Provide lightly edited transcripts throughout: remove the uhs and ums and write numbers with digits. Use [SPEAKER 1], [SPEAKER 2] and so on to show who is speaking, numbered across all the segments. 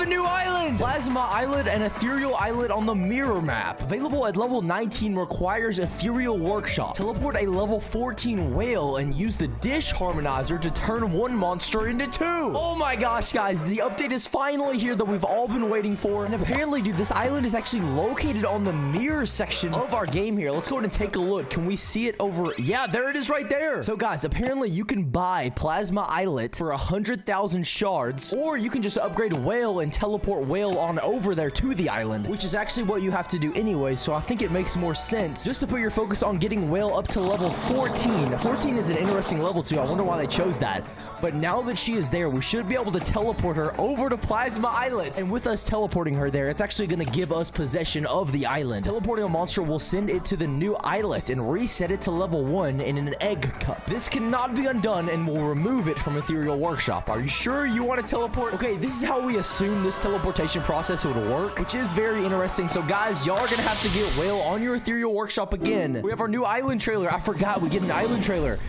[SPEAKER 1] new island! Plasma Islet and Ethereal Islet on the mirror map. Available at level 19, requires Ethereal Workshop. Teleport a level 14 whale and use the dish harmonizer to turn one monster into two. Oh my gosh, guys, the update is finally here that we've all been waiting for. And apparently, dude, this island is actually located on the mirror section of our game here. Let's go ahead and take a look. Can we see it over? Yeah, there it is right there. So guys, apparently you can buy Plasma Islet for 100,000 shards, or you can just upgrade whale and teleport whale on over there to the island, which is actually what you have to do anyway. So I think it makes more sense just to put your focus on getting whale up to level 14. 14 is an interesting level too. I wonder why they chose that. But now that she is there, we should be able to teleport her over to Plasma Islet. And with us teleporting her there, it's actually going to give us possession of the island. Teleporting a monster will send it to the new islet and reset it to level 1 in an egg cup. This cannot be undone and will remove it from Ethereal Workshop. Are you sure you want to teleport? Okay, this is how we assume this teleportation process would work, which is very interesting. So guys, y'all are going to have to get whale on your Ethereal Workshop again. We have our new island trailer. I forgot we get an island trailer.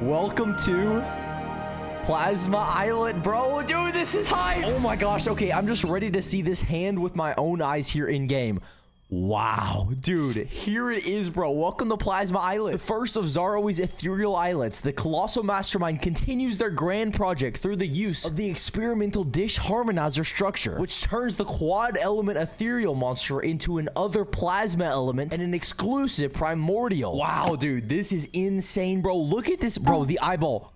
[SPEAKER 1] Welcome to Plasma Islet, bro. Dude, this is hype. Oh my gosh. Okay, I'm just ready to see this hand with my own eyes here in game. Wow, dude, here it is, bro. Welcome to Plasma Islet, the first of Zaroe's ethereal islets. The colossal mastermind continues their grand project through the use of the experimental dish harmonizer structure, which turns the quad element ethereal monster into an other plasma element and an exclusive primordial. Wow, dude, this is insane, bro. Look at this, bro. The eyeball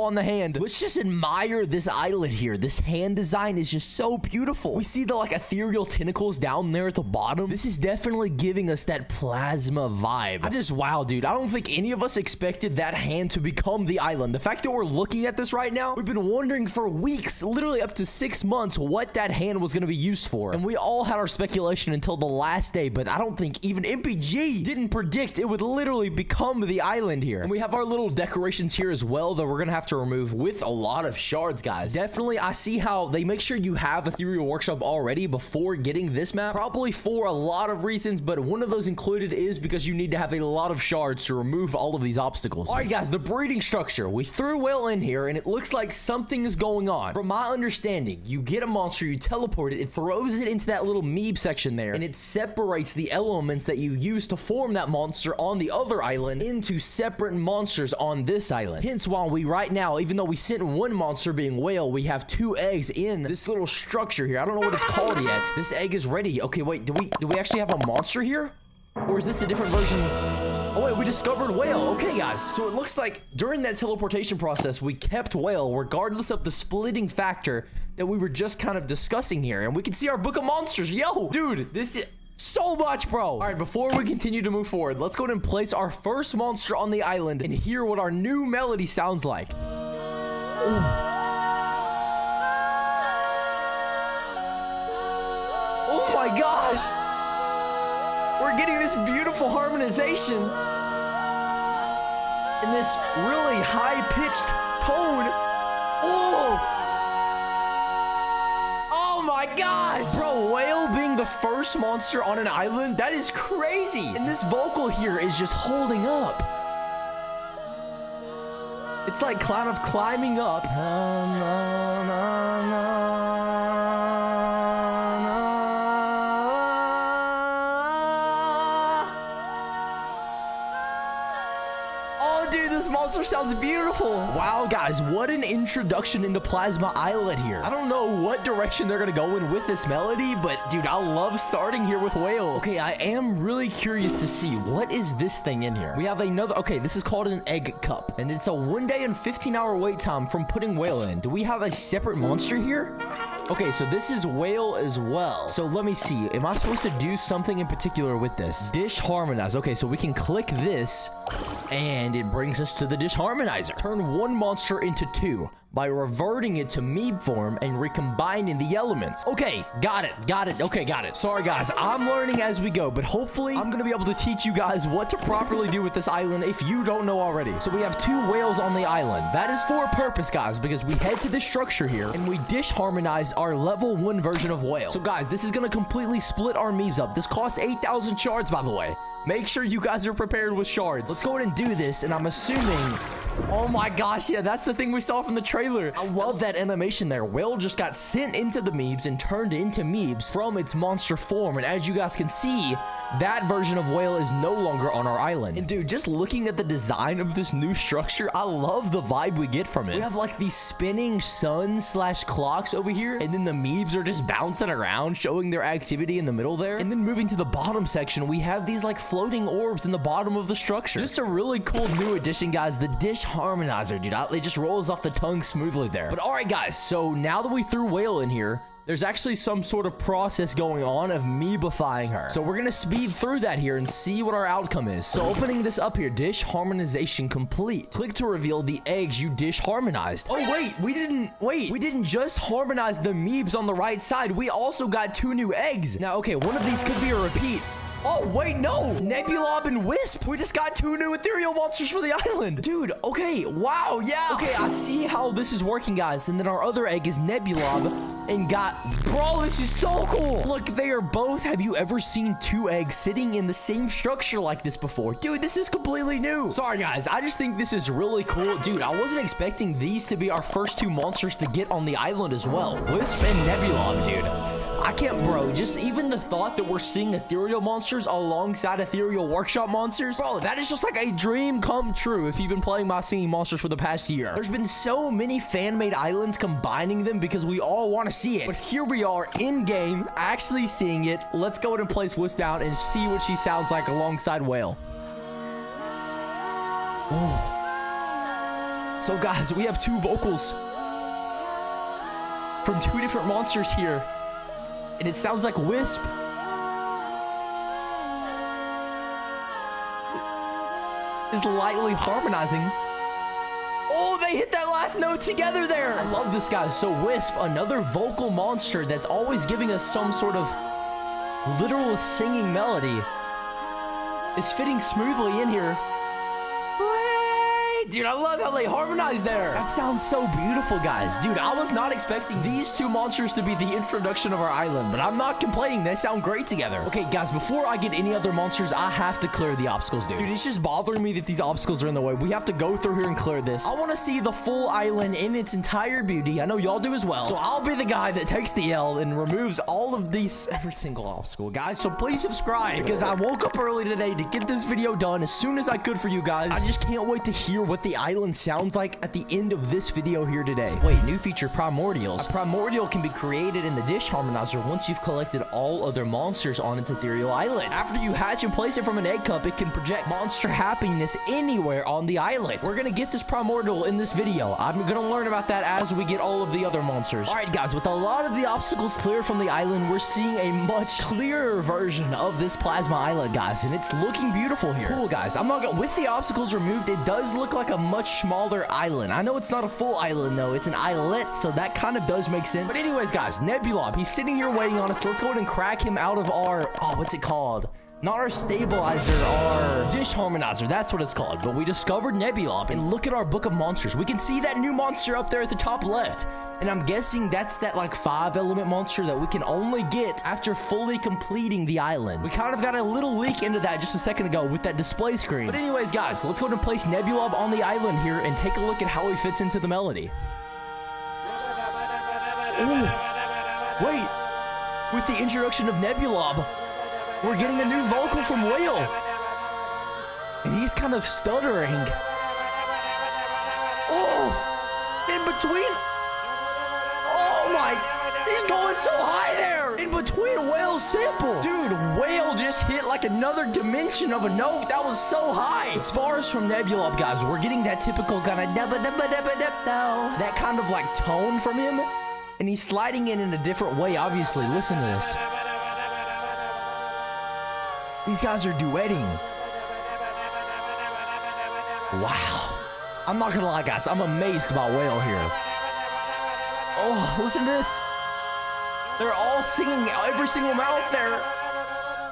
[SPEAKER 1] on the hand. Let's just admire this islet here. This hand design is just so beautiful. We see the like ethereal tentacles down there at the bottom. This is definitely giving us that plasma vibe. Wow, dude, I don't think any of us expected that hand to become the island. The fact that we're looking at this right now, we've been wondering for weeks, literally up to 6 months, what that hand was going to be used for. And we all had our speculation until the last day, but I don't think even MPG didn't predict it would literally become the island here. And we have our little decorations here as well that we're going to have to remove with a lot of shards, guys. Definitely, I see how they make sure you have Ethereal Workshop already before getting this map, probably for a lot of reasons, but one of those included is because you need to have a lot of shards to remove all of these obstacles. All right, guys, the breeding structure. We threw whale in here, and it looks like something is going on. From my understanding, you get a monster, you teleport it, it throws it into that little meeb section there, and it separates the elements that you use to form that monster on the other island into separate monsters on this island. Hence why we right now, even though we sent one monster being whale, we have 2 eggs in this little structure here. I don't know what it's called yet. This egg is ready. Okay, wait, do we actually have a monster here? Or is this a different version? Oh wait, we discovered whale. Okay, guys, so it looks like during that teleportation process we kept whale regardless of the splitting factor that we were just kind of discussing here. And we can see our book of monsters. Yo, dude, this is so much, bro. All right, before we continue to move forward, let's go ahead and place our first monster on the island and hear what our new melody sounds like. Ooh. Oh my gosh, we're getting this beautiful harmonization in this really high-pitched tone. Oh my gosh, bro, whale being the first monster on an island, that is crazy. And this vocal here is just holding up. It's like kind of climbing up. Dude, this monster sounds beautiful. Wow, guys, what an introduction into Plasma Islet here. I don't know what direction they're gonna go in with this melody, but dude, I love starting here with whale. Okay, I am really curious to see what is this thing in here. We have another. Okay, this is called an egg cup, and it's a 1 day and 15-hour wait time from putting whale in. Do we have a separate monster here? Okay, so this is whale as well. So let me see. Am I supposed to do something in particular with this? Dish harmonize. Okay, so we can click this, and it brings us to the dish harmonizer. Turn one monster into 2 by reverting it to meeb form and recombining the elements. Okay, got it. Okay, got it. Sorry, guys, I'm learning as we go, but hopefully I'm gonna be able to teach you guys what to properly do with this island if you don't know already. So we have 2 whales on the island. That is for a purpose, guys, because we head to this structure here and we dish harmonize our level 1 version of whale. So guys, this is gonna completely split our meebs up. This costs 8,000 shards, by the way. Make sure you guys are prepared with shards. Let's go ahead and do this, and I'm assuming Oh my gosh, yeah, that's the thing we saw from the trailer. I love that animation there. Whale just got sent into the meebs and turned into meebs from its monster form. And as you guys can see, that version of whale is no longer on our island. And dude, just looking at the design of this new structure, I love the vibe we get from it. We have like these spinning sun/clocks over here, and then the meebs are just bouncing around, showing their activity in the middle there. And then moving to the bottom section, we have these like floating orbs in the bottom of the structure. Just a really cool new addition, guys. The dish harmonizer, dude. It just rolls off the tongue smoothly there. But all right, guys, so now that we threw whale in here, there's actually some sort of process going on of meebifying her. So we're gonna speed through that here and see what our outcome is. So opening this up here, dish harmonization complete. Click to reveal the eggs you dish harmonized. Oh wait, we didn't just harmonize the meebs on the right side. We also got 2 new eggs. Now, okay, one of these could be a repeat. Oh, wait, no. Nebulob and Wisp. We just got 2 new ethereal monsters for the island. Dude, okay. Wow, yeah. Okay, I see how this is working, guys. And then our other egg is Nebulob and got... Bro, this is so cool. Look, they are both... Have you ever seen 2 eggs sitting in the same structure like this before? Dude, this is completely new. Sorry, guys. I just think this is really cool. Dude, I wasn't expecting these to be our first 2 monsters to get on the island as well. Wisp and Nebulob, dude. I can't, bro. Just even the thought that we're seeing ethereal monsters alongside ethereal workshop monsters, bro, that is just like a dream come true if you've been playing my singing monsters for the past year. There's been so many fan-made islands combining them because we all want to see it. But here we are in game, actually seeing it. Let's go ahead and place Wisp down and see what she sounds like alongside Whale. Oh. So guys, we have 2 vocals from 2 different monsters here. And it sounds like Wisp. Is lightly harmonizing. Oh, they hit that last note together there. I love this, guys. So Wisp, another vocal monster that's always giving us some sort of literal singing melody, is fitting smoothly in here. Dude, I love how they harmonize there. That sounds so beautiful, guys. Dude, I was not expecting these 2 monsters to be the introduction of our island, but I'm not complaining. They sound great together. Okay, guys, before I get any other monsters, I have to clear the obstacles, dude. Dude, it's just bothering me that these obstacles are in the way. We have to go through here and clear this. I want to see the full island in its entire beauty. I know y'all do as well. So I'll be the guy that takes the L and removes all of these, every single obstacle, guys. So please subscribe, because I woke up early today to get this video done as soon as I could for you guys. I just can't wait to hear what the island sounds like at the end of this video here today. Wait, new feature, primordials. A primordial can be created in the dish harmonizer once you've collected all other monsters on its ethereal island. After you hatch and place it from an egg cup, it can project monster happiness anywhere on the island. We're gonna get this primordial in this video. I'm gonna learn about that as we get all of the other monsters. All right, guys, with a lot of the obstacles clear from the island, we're seeing a much clearer version of this plasma island, guys, and it's looking beautiful here. Cool, guys. I'm not gonna, with the obstacles removed, it does look like a much smaller island. I know it's not a full island though, it's an islet, so that kind of does make sense. But anyways, guys, Nebulob, he's sitting here waiting on us. Let's go ahead and crack him out of our, oh, what's it called? Not our stabilizer, our dish harmonizer. That's what it's called. But we discovered Nebulob, and look at our book of monsters. We can see that new monster up there at the top left. And I'm guessing that's that like 5-element monster that we can only get after fully completing the island. We kind of got a little leak into that just a second ago with that display screen. But anyways, guys, so let's go ahead and place Nebulob on the island here and take a look at how he fits into the melody. Ooh, wait, with the introduction of Nebulob, we're getting a new vocal from Whale. And he's kind of stuttering. Oh, in between. Oh my, he's going so high there. In between Whale's sample. Dude, Whale just hit like another dimension of a note. That was so high. As far as from Nebulob, guys, we're getting that typical kind of that kind of like tone from him. And he's sliding in a different way, obviously. Listen to this. These guys are duetting. Wow. I'm not gonna lie, guys. I'm amazed by Whale here. Oh, listen to this. They're all singing every single mouth there.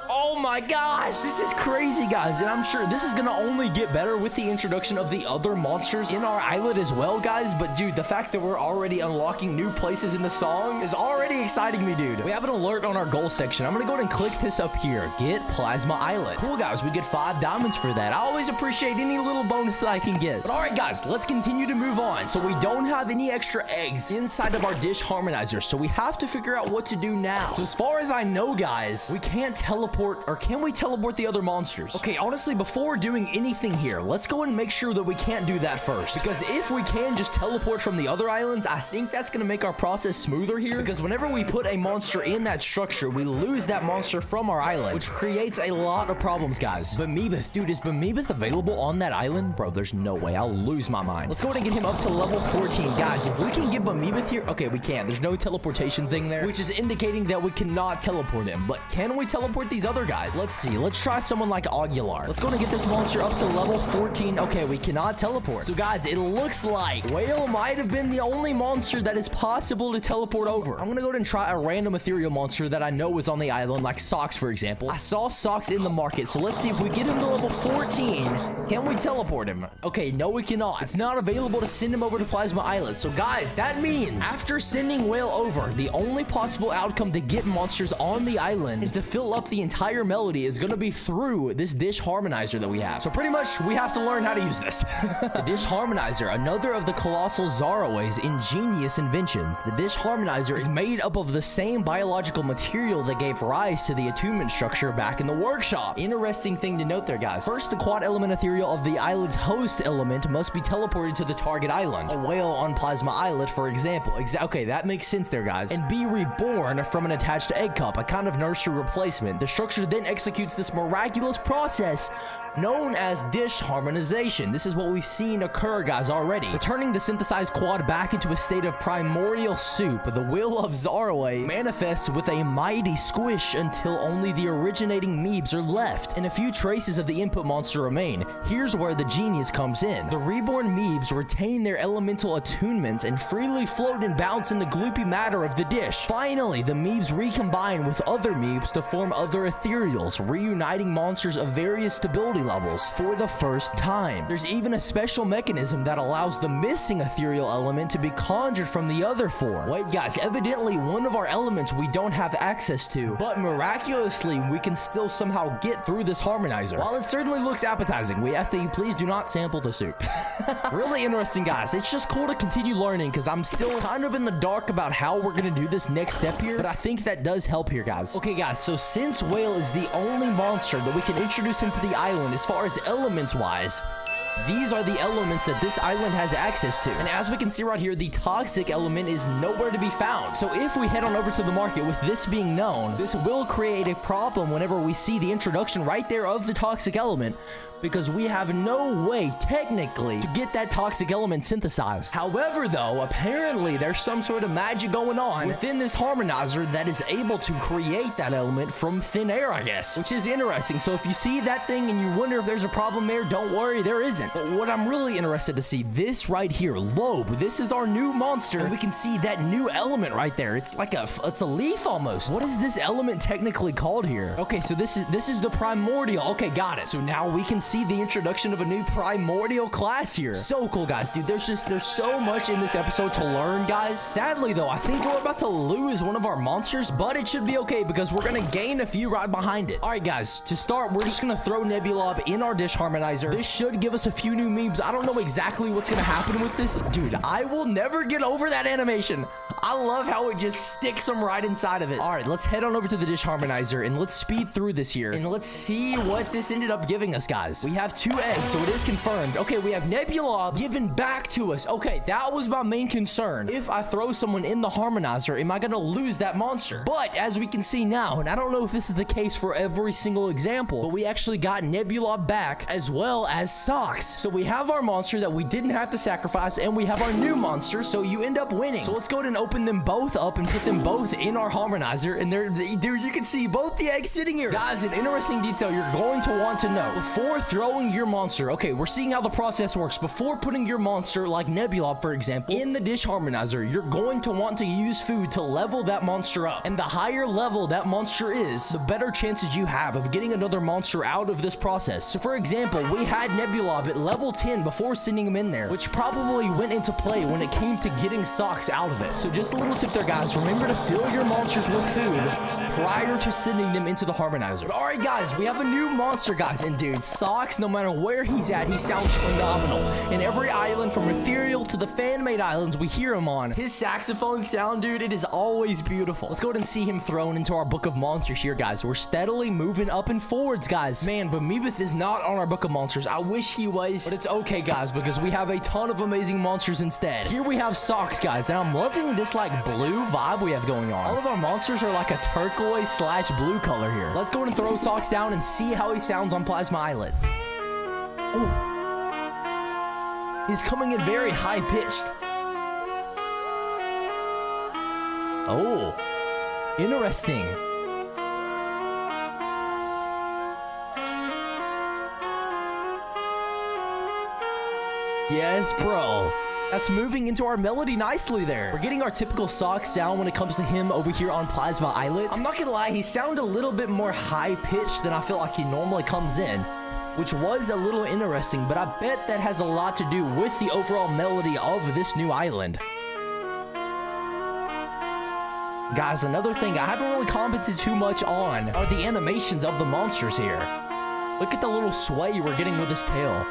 [SPEAKER 1] Oh Oh my gosh, this is crazy, guys. And I'm sure this is gonna only get better with the introduction of the other monsters in our islet as well, guys. But dude, the fact that we're already unlocking new places in the song is already exciting me, dude. We have an alert on our goal section. I'm gonna go ahead and click this up here. Get Plasma Islet. Cool, guys. We get 5 diamonds for that. I always appreciate any little bonus that I can get. But all right, guys, let's continue to move on. So we don't have any extra eggs inside of our dish harmonizer, so we have to figure out what to do now. So as far as I know, guys, we can't teleport, or can we teleport the other monsters? Okay, honestly, before doing anything here, let's go and make sure that we can't do that first, because if we can just teleport from the other islands, I think that's gonna make our process smoother here, because whenever we put a monster in that structure, we lose that monster from our island, which creates a lot of problems, guys. Buisness, dude, is Buisness available on that island? Bro, there's no way. I'll lose my mind. Let's go ahead and get him up to level 14. Guys, if we can get Buisness here, okay, we can't. There's no teleportation thing there, which is indicating that we cannot teleport him. But can we teleport these other guys? Let's see. Let's try someone like Aguilar. Let's go and get this monster up to level 14. Okay, we cannot teleport. So guys, it looks like Whale might have been the only monster that is possible to teleport over. I'm gonna go ahead and try a random ethereal monster that I know is on the island, like Socks, for example. I saw Socks in the market, so let's see if we get him to level 14. Can we teleport him? Okay, no, we cannot. It's not available to send him over to Plasma Islet. So guys, that means after sending Whale over, the only possible outcome to get monsters on the island and to fill up the entire melody is going to be through this dish harmonizer that we have. So pretty much we have to learn how to use this. The dish harmonizer, another of the colossal Zaraway's ingenious inventions. The dish harmonizer is made up of the same biological material that gave rise to the attunement structure back in the workshop. Interesting thing to note there, guys. First, the quad element ethereal of the island's host element must be teleported to the target island. A whale on Plasma Islet, for example. Okay, that makes sense there, guys. And be reborn from an attached egg cup, a kind of nursery replacement. The structure then executes this miraculous process known as dish harmonization. This is what we've seen occur, guys, already. Returning the synthesized quad back into a state of primordial soup, the will of Zaraway manifests with a mighty squish until only the originating meebs are left, and a few traces of the input monster remain. Here's where the genius comes in. The reborn meebs retain their elemental attunements and freely float and bounce in the gloopy matter of the dish. Finally, the meebs recombine with other meebs to form other ethereals, reuniting monsters of various stability levels for the first time. There's even a special mechanism that allows the missing ethereal element to be conjured from the other 4. Wait, guys, evidently one of our elements we don't have access to, but miraculously we can still somehow get through this harmonizer. While it certainly looks appetizing, we ask that you please do not sample the soup. Really interesting, guys. It's just cool to continue learning, because I'm still kind of in the dark about how we're gonna do this next step here, but I think that does help here, guys. Okay, guys, so since Whale is the only monster that we can introduce into the island as far as elements wise, these are the elements that this island has access to. And as we can see right here, the toxic element is nowhere to be found. So if we head on over to the market with this being known, this will create a problem whenever we see the introduction right there of the toxic element, because we have no way technically to get that toxic element synthesized. However, though, apparently there's some sort of magic going on within this harmonizer that is able to create that element from thin air, I guess, which is interesting. So if you see that thing and you wonder if there's a problem there, don't worry, there isn't. But what I'm really interested to see, this right here, lowb, this is our new monster, and we can see that new element right there. It's like it's a leaf almost. What is this element technically called here? Okay, so this is the primordial. Okay, got it. So now we can see the introduction of a new primordial class here. So cool, guys. Dude, there's so much in this episode to learn, guys. Sadly, though, I think we're about to lose one of our monsters, but it should be okay because we're gonna gain a few right behind it. All right, guys, to start, we're just gonna throw Nebulab in our dish harmonizer. This should give us a few new memes. I don't know exactly what's gonna happen with this. Dude, I will never get over that animation. I love how it just sticks them right inside of it. All right, let's head on over to the dish harmonizer and let's speed through this here and let's see what this ended up giving us, guys. We have 2 eggs, so it is confirmed. Okay, we have Nebulab given back to us. Okay, that was my main concern. If I throw someone in the harmonizer, am I gonna lose that monster? But as we can see now, and I don't know if this is the case for every single example, but we actually got Nebulab back as well as Socks. So we have our monster that we didn't have to sacrifice, and we have our new monster, so you end up winning. So let's go ahead and open them both up and put them both in our harmonizer. And there, dude, you can see both the eggs sitting here. Guys, an interesting detail you're going to want to know. Before throwing your monster, okay, we're seeing how the process works. Before putting your monster, like Nebula, for example, in the dish harmonizer, you're going to want to use food to level that monster up. And the higher level that monster is, the better chances you have of getting another monster out of this process. So for example, we had Nebula at level 10 before sending him in there, which probably went into play when it came to getting socks out of it. So just a little tip there, guys. Remember to fill your monsters with food prior to sending them into the harmonizer. All right, guys, we have a new monster, guys. And dude, Socks, no matter where he's at, he sounds phenomenal. In every island, from ethereal to the fan-made islands we hear him on, his saxophone sound, dude, it is always beautiful. Let's go ahead and see him thrown into our book of monsters here, guys. We're steadily moving up and forwards, guys. Man, but Meebeth is not on our book of monsters. I wish he was, but it's okay, guys, because we have a ton of amazing monsters instead. Here we have Socks, guys, and I'm loving this like blue vibe we have going on. All of our monsters are like a turquoise slash blue color here. Let's go ahead and throw Socks down and see how he sounds on Plasma Islet. Oh, he's coming in very high pitched. Oh, interesting. Yes, bro. That's moving into our melody nicely there. We're getting our typical Socks sound when it comes to him over here on Plasma Islet. I'm not gonna lie, he sounded a little bit more high-pitched than I feel like he normally comes in, which was a little interesting, but I bet that has a lot to do with the overall melody of this new island. Guys, another thing I haven't really commented too much on are the animations of the monsters here. Look at the little sway we're getting with his tail.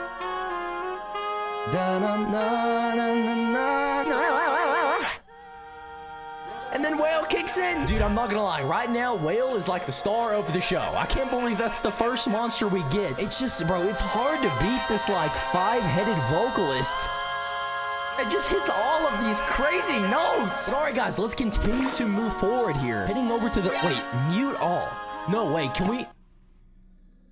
[SPEAKER 1] And then Whale kicks in. Dude, I'm not gonna lie. Right now, Whale is like the star of the show. I can't believe that's the first monster we get. It's just, bro, it's hard to beat this like 5-headed vocalist. It just hits all of these crazy notes. But all right, guys, let's continue to move forward here. Heading over to the, wait, mute all. No, wait, can we?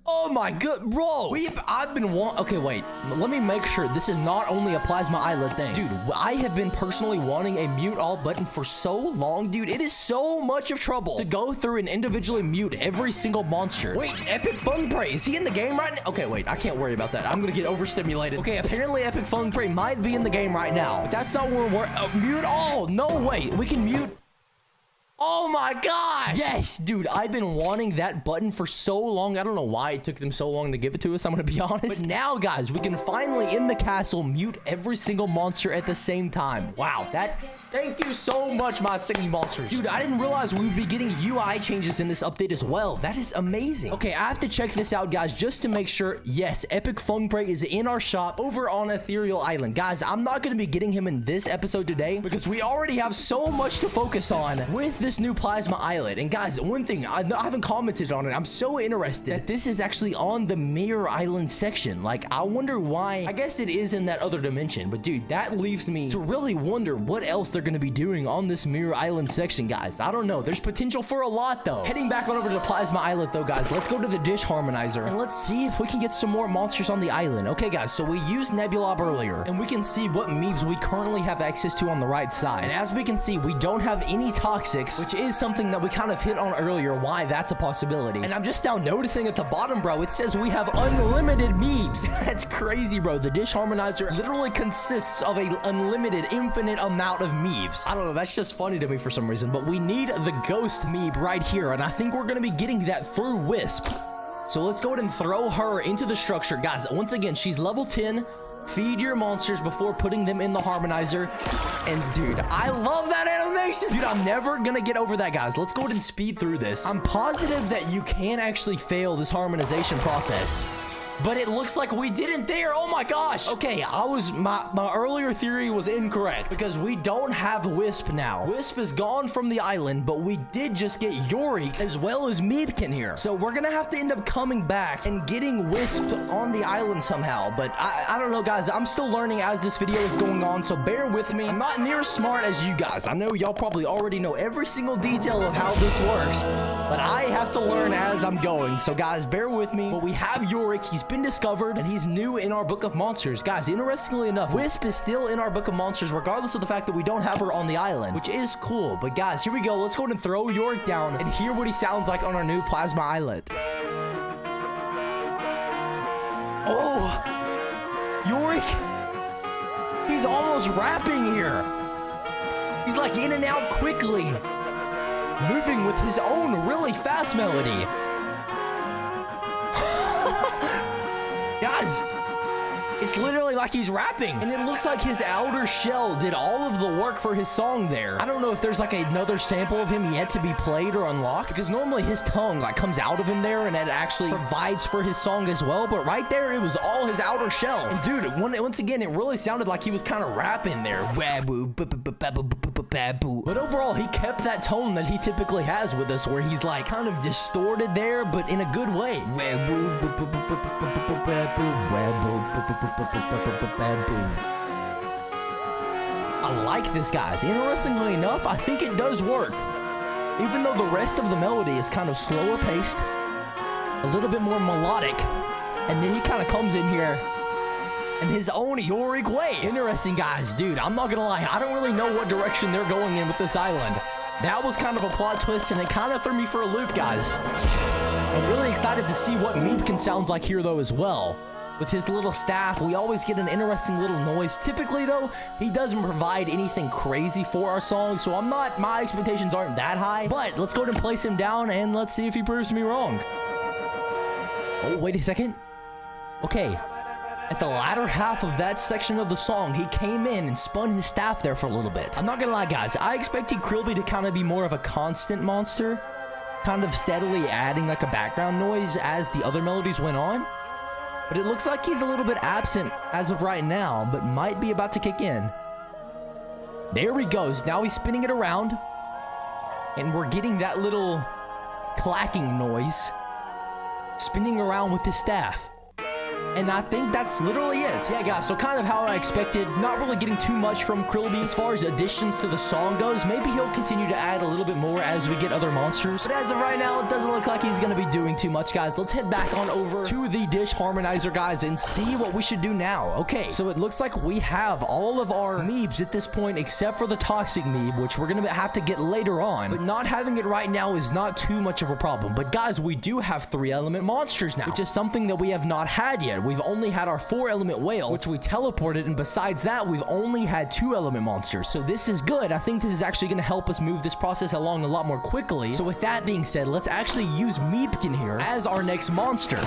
[SPEAKER 1] Oh my god, bro. I've been okay, wait. Let me make sure this is not only a Plasma Islet thing. Dude, I have been personally wanting a mute all button for so long, dude. It is so much of trouble to go through and individually mute every single monster. Wait, Epic Fun Prey, is he in the game right now? Okay, wait, I can't worry about that. I'm gonna get overstimulated. Okay, apparently Epic Fun Prey might be in the game right now, but that's not where we're, mute all. No way, we can mute. Oh my gosh! Yes, dude, I've been wanting that button for so long. I don't know why it took them so long to give it to us, I'm gonna be honest. But now, guys, we can finally, in the castle, mute every single monster at the same time. Wow, thank you so much, my singing monsters. Dude, I didn't realize we would be getting UI changes in this update as well. That is amazing. Okay, I have to check this out, guys, just to make sure. Yes, Epic Fun Prey is in our shop over on Ethereal Island. Guys, I'm not gonna be getting him in this episode today because we already have so much to focus on with this new Plasma Islet. And guys, one thing, I haven't commented on it. I'm so interested that this is actually on the Mirror Island section. Like, I wonder why. I guess it is in that other dimension, but dude, that leaves me to really wonder what else they're gonna be doing on this Mirror Island section, guys. I don't know. There's potential for a lot, though. Heading back on over to Plasma Islet, though, guys, let's go to the dish harmonizer and let's see if we can get some more monsters on the island. Okay, guys, so we used Nebula earlier, and we can see what memes we currently have access to on the right side. And as we can see, we don't have any toxics, which is something that we kind of hit on earlier, why that's a possibility. And I'm just now noticing at the bottom, bro, it says we have unlimited memes. That's crazy, bro. The dish harmonizer literally consists of a unlimited, infinite amount of memes. I don't know, that's just funny to me for some reason, but we need the ghost meep right here, and I think we're gonna be getting that through Wisp. So let's go ahead and throw her into the structure. Guys, once again, she's level 10. Feed your monsters before putting them in the harmonizer. And dude, I love that animation. Dude, I'm never gonna get over that, guys. Let's go ahead and speed through this. I'm positive that you can actually fail this harmonization process, but it looks like we didn't there. Oh my gosh. Okay, my earlier theory was incorrect because we don't have Wisp now. Wisp is gone from the island, but we did just get Yorick as well as Meepkin here. So we're gonna have to end up coming back and getting Wisp on the island somehow. But I don't know, guys. I'm still learning as this video is going on, so bear with me. I'm not near as smart as you guys. I know y'all probably already know every single detail of how this works, but I have to learn as I'm going. So guys, bear with me. But we have Yorick. He's been discovered, and he's new in our book of monsters. Guys, interestingly enough, Wisp is still in our book of monsters, regardless of the fact that we don't have her on the island, which is cool. But guys, here we go. Let's go ahead and throw Yorick down and hear what he sounds like on our new Plasma Islet. Oh, Yorick, he's almost rapping here. He's like in and out quickly, moving with his own really fast melody. Guys, it's literally like he's rapping, and it looks like his outer shell did all of the work for his song there. I don't know if there's like another sample of him yet to be played or unlocked, because normally his tongue like comes out of him there and it actually provides for his song as well, but right there it was all his outer shell. And dude, once again, it really sounded like he was kind of rapping there. But overall, he kept that tone that he typically has with us, where he's like kind of distorted there, but in a good way. I like this, guys. Interestingly enough, I think it does work. Even though the rest of the melody is kind of slower paced, a little bit more melodic, and then he kind of comes in here in his own Yorick way. Interesting, guys. Dude, I'm not gonna lie, I don't really know what direction they're going in with this island. That was kind of a plot twist, and it kind of threw me for a loop, guys. I'm really excited to see what Meepkin sounds like here, though, as well. With his little staff, we always get an interesting little noise. Typically, though, he doesn't provide anything crazy for our song, so my expectations aren't that high. But let's go ahead and place him down, and let's see if he proves me wrong. Oh, wait a second. Okay. At the latter half of that section of the song, he came in and spun his staff there for a little bit. I'm not gonna lie, guys. I expected Krillby to kind of be more of a constant monster, kind of steadily adding like a background noise as the other melodies went on. But it looks like he's a little bit absent as of right now, but might be about to kick in. There he goes. Now he's spinning it around, and we're getting that little clacking noise, spinning around with his staff. And I think that's literally it. Yeah, guys, so kind of how I expected. Not really getting too much from Krillby as far as additions to the song goes. Maybe he'll continue to add a little bit more as we get other monsters. But as of right now, it doesn't look like he's going to be doing too much, guys. Let's head back on over to the Dish Harmonizer, guys, and see what we should do now. Okay, so it looks like we have all of our Meebs at this point, except for the Toxic Meeb, which we're going to have to get later on. But not having it right now is not too much of a problem. But guys, we do have 3-element monsters now, which is something that we have not had yet. We've only had our 4-element whale, which we teleported, and besides that, we've only had 2-element monsters. So this is good. I think this is actually going to help us move this process along a lot more quickly. So with that being said, let's actually use Meepkin here as our next monster.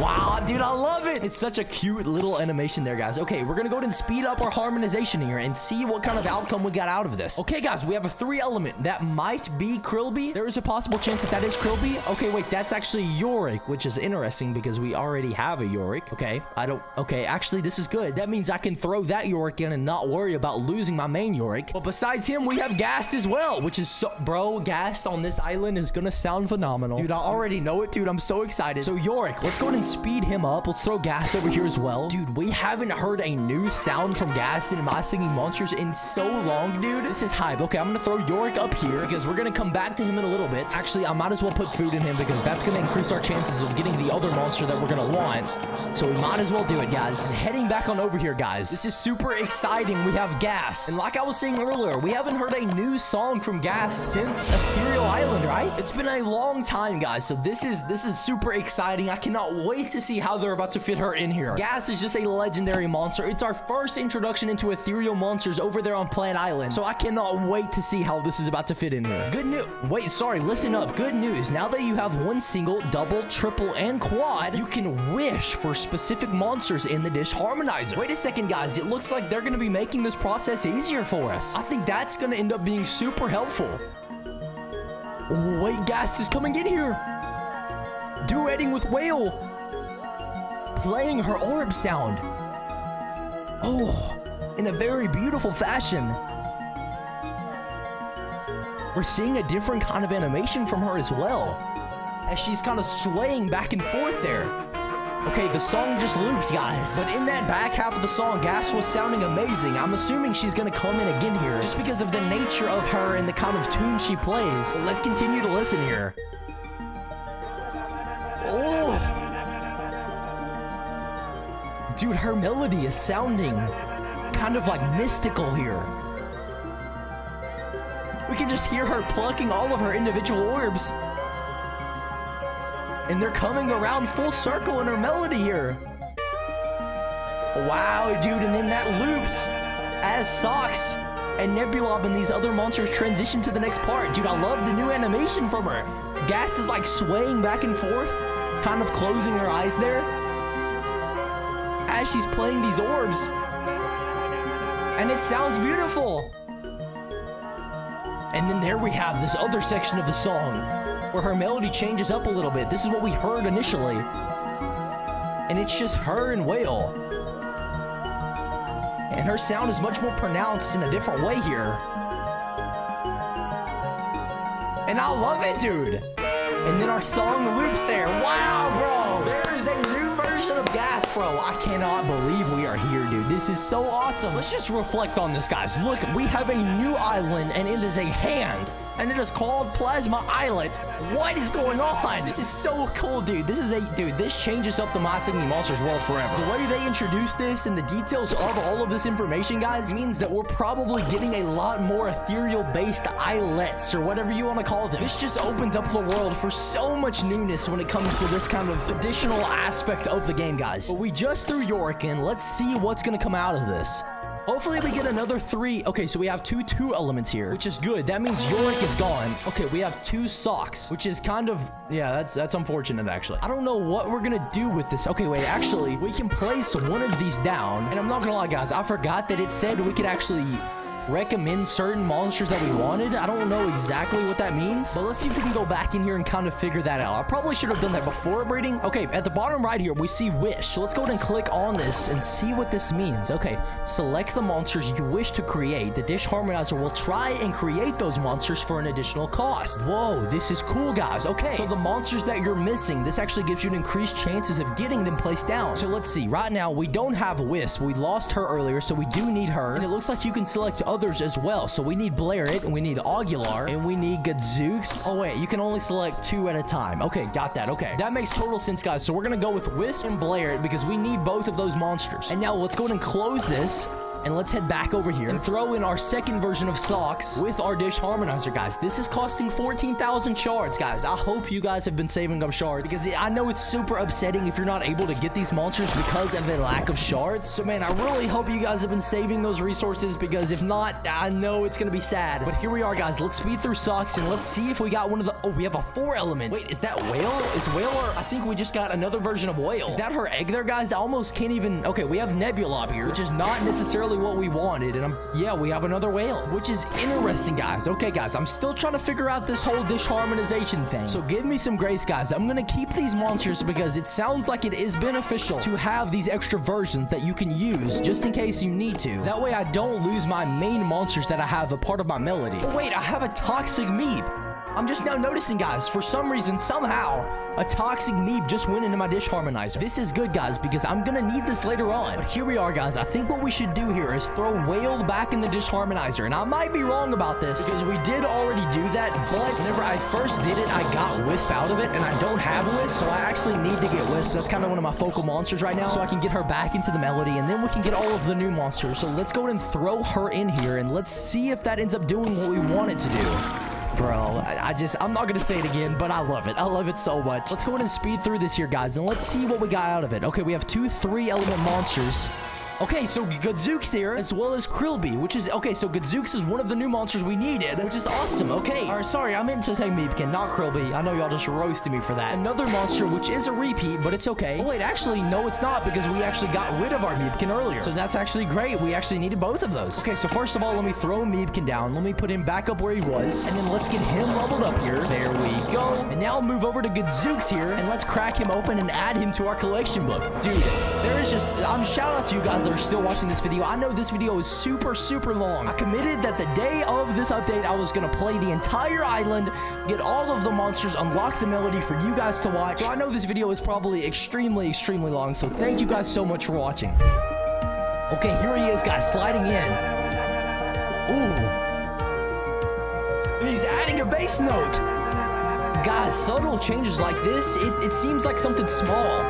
[SPEAKER 1] Wow, dude, I love it. It's such a cute little animation there, guys. Okay, we're gonna go ahead and speed up our harmonization here and see what kind of outcome we got out of this. Okay, guys, we have a 3-element. That might be Krillby. There is a possible chance that is Krillby. Okay, wait, that's actually Yorick, which is interesting because we already have a Yorick. Okay, okay, actually, this is good. That means I can throw that Yorick in and not worry about losing my main Yorick. But besides him, we have Ghast as well, which is so, bro, Ghast on this island is gonna sound phenomenal. Dude, I already know it, dude. I'm so excited. So Yorick, let's go ahead and speed him up. Let's throw Ghast over here as well. Dude, we haven't heard a new sound from Ghast in My Singing Monsters in so long, dude. This is hype. Okay, I'm gonna throw Yorick up here because we're gonna come back to him in a little bit. Actually, I might as well put food in him because that's gonna increase our chances of getting the other monster that we're gonna want. So we might as well do it, guys. Heading back on over here, guys. This is super exciting. We have Ghast. And like I was saying earlier, we haven't heard a new song from Ghast since Ethereal Island, right? It's been a long time, guys. So this is super exciting. I cannot wait to see how they're about to fit her in here. Ghast is just a legendary monster. It's our first introduction into ethereal monsters over there on Plant Island. So I cannot wait to see how this is about to fit in here. Good news. Wait, sorry, listen up. Good news. Now that you have one single, double, triple, and quad, you can wish for specific monsters in the Dish Harmonizer. Wait a second, guys. It looks like they're going to be making this process easier for us. I think that's going to end up being super helpful. Oh, wait, Ghast is coming in here. Duetting with Whale. Playing her orb sound. Oh, in a very beautiful fashion. We're seeing a different kind of animation from her as well, as she's kind of swaying back and forth there. Okay, the song just loops, guys. But in that back half of the song, Ghast was sounding amazing. I'm assuming she's gonna come in again here, just because of the nature of her and the kind of tune she plays. So let's continue to listen here. Oh! Dude, her melody is sounding kind of like mystical here. We can just hear her plucking all of her individual orbs. And they're coming around full circle in her melody here. Wow, dude, and then that loops as Socks and Nebula and these other monsters transition to the next part. Dude, I love the new animation from her. Gas is like swaying back and forth, kind of closing her eyes there as she's playing these orbs. And it sounds beautiful. And then there we have this other section of the song where her melody changes up a little bit. This is what we heard initially. And it's just her and Whale. And her sound is much more pronounced in a different way here. And I love it, dude. And then our song loops there. Wow, bro. There is a new version of Gas, bro. I cannot believe we are here, dude. This is so awesome. Let's just reflect on this, guys. Look, we have a new island, and it is a hand. And it is called Plasma Islet. What is going on? This is so cool, dude. This changes up the My Singing Monsters world forever. The way they introduce this and the details of all of this information, guys, means that we're probably getting a lot more ethereal-based islets, or whatever you want to call them. This just opens up the world for so much newness when it comes to this kind of additional aspect of the game, guys. But we just threw Yorick in. Let's see what's going to come out of this. Hopefully we get another 3. Okay, so we have two elements here, which is good. That means Yorick is gone. Okay, we have 2 Socks, which is kind of, yeah, that's unfortunate, actually. I don't know what we're gonna do with this. Okay, wait, actually, we can place one of these down. And I'm not gonna lie, guys, I forgot that it said we could actually recommend certain monsters that we wanted. I don't know exactly what that means, but let's see if we can go back in here and kind of figure that out. I probably should have done that before breeding. Okay, at the bottom right here, we see Wish. So let's go ahead and click on this and see what this means. Okay, select the monsters you wish to create. The Dish Harmonizer will try and create those monsters for an additional cost. Whoa, this is cool, guys. Okay, so the monsters that you're missing, this actually gives you an increased chances of getting them placed down. So let's see. Right now, we don't have Wisp. We lost her earlier, so we do need her. And it looks like you can select others as well. So we need Blairit, and we need Aguilar, and we need Gadzooks. Oh wait, you can only select 2 at a time. Okay, got that. Okay, that makes total sense, guys. So we're gonna go with Wisp and Blairit because we need both of those monsters. And now let's go ahead and close this. And let's head back over here and throw in our second version of Socks with our Dish Harmonizer, guys. This is costing 14,000 shards, guys. I hope you guys have been saving up shards because I know it's super upsetting if you're not able to get these monsters because of a lack of shards. So, man, I really hope you guys have been saving those resources because if not, I know it's going to be sad. But here we are, guys. Let's speed through Socks and let's see if we got one of the... Oh, we have a 4 element. Wait, is that Whale? Is Whale or... I think we just got another version of Whale. Is that her egg there, guys? I almost can't even... Okay, we have Nebula here, which is not necessarily what we wanted, and yeah, we have another Whale, which is interesting, guys. Okay, guys, I'm still trying to figure out this whole dish harmonization thing, so give me some grace, guys. I'm gonna keep these monsters because it sounds like it is beneficial to have these extra versions that you can use just in case you need to. That way I don't lose my main monsters that I have a part of my melody. Oh wait, I have a toxic Meep. I'm just now noticing, guys, for some reason, somehow, a toxic Meep just went into my Dish Harmonizer. This is good, guys, because I'm gonna need this later on. But here we are, guys. I think what we should do here is throw Whale back in the Dish Harmonizer. And I might be wrong about this, because we did already do that, but whenever I first did it, I got Wisp out of it, and I don't have Wisp, so I actually need to get Wisp. That's kind of one of my focal monsters right now, so I can get her back into the melody, and then we can get all of the new monsters. So let's go ahead and throw her in here, and let's see if that ends up doing what we want it to do. Bro, I'm not gonna say it again, but I love it. I love it so much. Let's go ahead and speed through this here, guys, and let's see what we got out of it. Okay, we have 2 3-element monsters. Okay, so Gadzooks here, as well as Krillby, which is, okay, so Gadzooks is one of the new monsters we needed, which is awesome. Okay, or sorry, I meant to say Meepkin, not Krillby. I know y'all just roasted me for that. Another monster, which is a repeat, but it's okay. Oh, wait, actually, no, it's not, because we actually got rid of our Meepkin earlier. So that's actually great. We actually needed both of those. Okay, so first of all, let me throw Meepkin down. Let me put him back up where he was, and then let's get him leveled up here. There we go. And now I'll move over to Gadzooks here, and let's crack him open and add him to our collection book. Dude, there is just, shout out to you guys that are still watching this video. I know this video is super long. I committed that the day of this update, I was gonna play the entire island, get all of the monsters, unlock the melody for you guys to watch. So I know this video is probably extremely long, so thank you guys so much for watching. Okay, here he is, guys, sliding in. Ooh. He's adding a bass note. Guys, subtle changes like this, it seems like something small,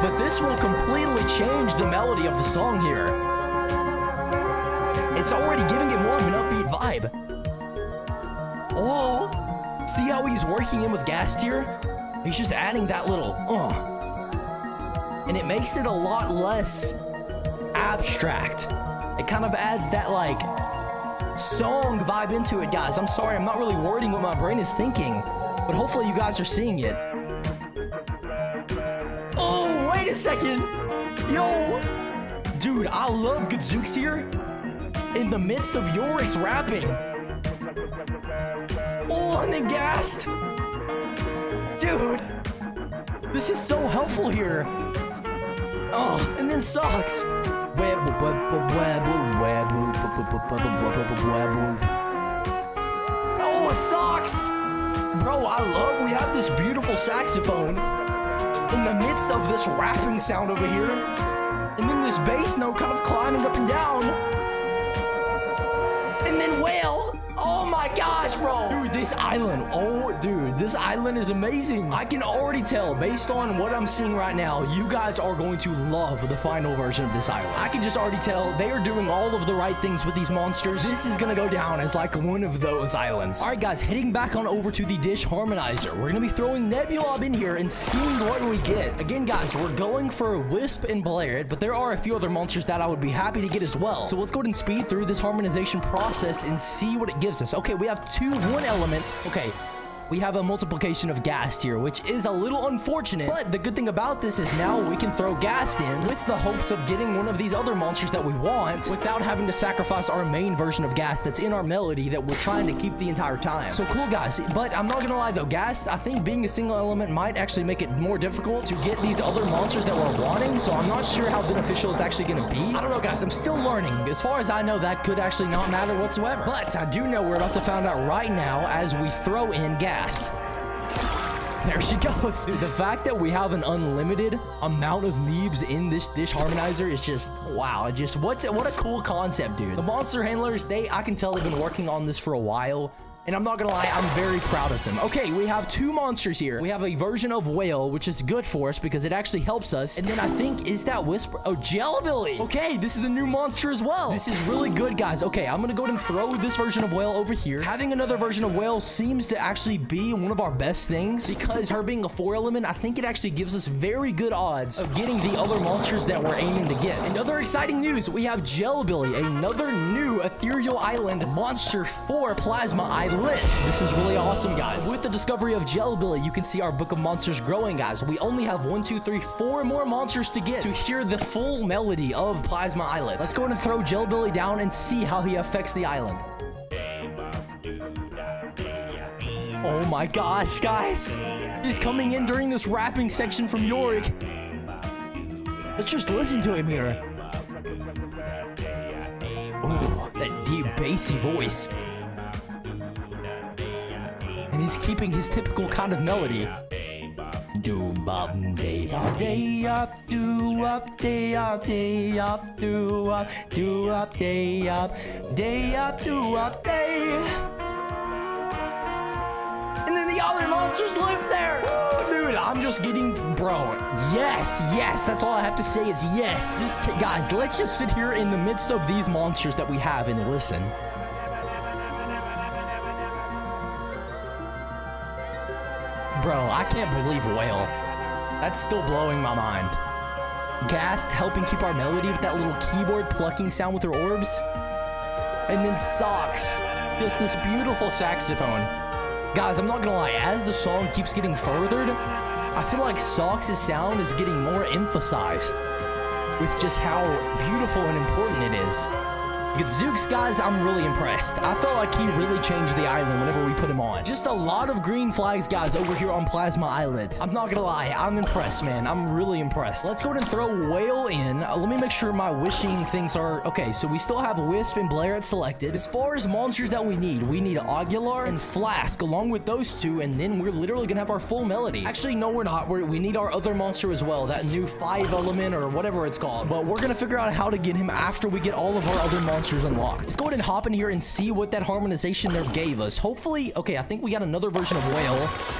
[SPEAKER 1] but this will completely change the melody of the song here. It's already giving it more of an upbeat vibe. Oh, see how he's working in with Ghast here? He's just adding that little, and it makes it a lot less abstract. It kind of adds that like song vibe into it, guys. I'm sorry, I'm not really wording what my brain is thinking, but hopefully you guys are seeing it. Oh, wait a second. Yo, dude, I love Gadzooks here in the midst of Yorick's rapping. Oh, and then Ghast. Dude, this is so helpful here. Oh, and then Socks. Oh, Socks. Bro, I love we have this beautiful saxophone in the midst of this rapping sound over here. And then this bass note kind of climbing up and down. And then Whale. Oh my gosh, bro. Dude, this island. Oh, dude, this island is amazing. I can already tell based on what I'm seeing right now, you guys are going to love the final version of this island. I can just already tell they are doing all of the right things with these monsters. This is going to go down as like one of those islands. All right, guys, heading back on over to the dish harmonizer. We're going to be throwing lowb in here and seeing what we get. Again, guys, we're going for Wisp and Blair, but there are a few other monsters that I would be happy to get as well. So let's go ahead and speed through this harmonization process and see what it gives us. Okay, we have 2 1 elements. Okay, we have a multiplication of Ghast here, which is a little unfortunate, but the good thing about this is now we can throw Ghast in with the hopes of getting one of these other monsters that we want without having to sacrifice our main version of Ghast that's in our melody that we're trying to keep the entire time. So cool, guys, but I'm not gonna lie though, Ghast, I think being a single element might actually make it more difficult to get these other monsters that we're wanting, so I'm not sure how beneficial it's actually gonna be. I don't know, guys, I'm still learning. As far as I know, that could actually not matter whatsoever, but I do know we're about to find out right now as we throw in Ghast. There she goes. Dude, the fact that we have an unlimited amount of Neebs in this dish harmonizer is just wow. What a cool concept, dude. The monster handlers, I can tell they've been working on this for a while. And I'm not gonna lie, I'm very proud of them. Okay, we have 2 monsters here. We have a version of Whale, which is good for us because it actually helps us. And then I think, is that Whisper? Oh, Jellybilly. Okay, this is a new monster as well. This is really good, guys. Okay, I'm gonna go ahead and throw this version of Whale over here. Having another version of Whale seems to actually be one of our best things because her being a 4 element, I think it actually gives us very good odds of getting the other monsters that we're aiming to get. Another exciting news, we have Jellybilly, another new ethereal island monster for Plasma Islet. This is really awesome, guys. With the discovery of Jellybilly, you can see our book of monsters growing, guys. We only have 1, 2, 3, 4 more monsters to get to hear the full melody of Plasma Islet. Let's go ahead and throw Jellybilly down and see how he affects the island. Oh my gosh, guys. He's coming in during this rapping section from Yorick. Let's just listen to him here. Oh, that deep bassy voice. And he's keeping his typical kind of melody. Do bop day up day up do up day up day up do up day up day up do up day. And then the other monsters live there. Dude, I'm just getting, bro. Yes, that's all I have to say is yes. Guys, let's just sit here in the midst of these monsters that we have and listen. Bro, I can't believe Whale. That's still blowing my mind. Ghast helping keep our melody with that little keyboard plucking sound with her orbs. And then Socks. Just this beautiful saxophone. Guys, I'm not gonna lie, as the song keeps getting furthered, I feel like Socks' sound is getting more emphasized with just how beautiful and important it is. Gadzooks, guys, I'm really impressed. I felt like he really changed the island whenever we put him on. Just a lot of green flags, guys, over here on Plasma Islet. I'm not gonna lie, I'm impressed, man. I'm really impressed. Let's go ahead and throw Whale in. Let me make sure my wishing things are... Okay, so we still have Wisp and Blair selected. As far as monsters that we need Aguilar and Flask along with those 2, and then we're literally gonna have our full melody. Actually, no, we're not. We need our other monster as well, that new 5 element or whatever it's called. But we're gonna figure out how to get him after we get all of our other monsters monsters unlocked. Let's go ahead and hop in here and see what that harmonization there gave us. Hopefully, okay, I think we got another version of whale,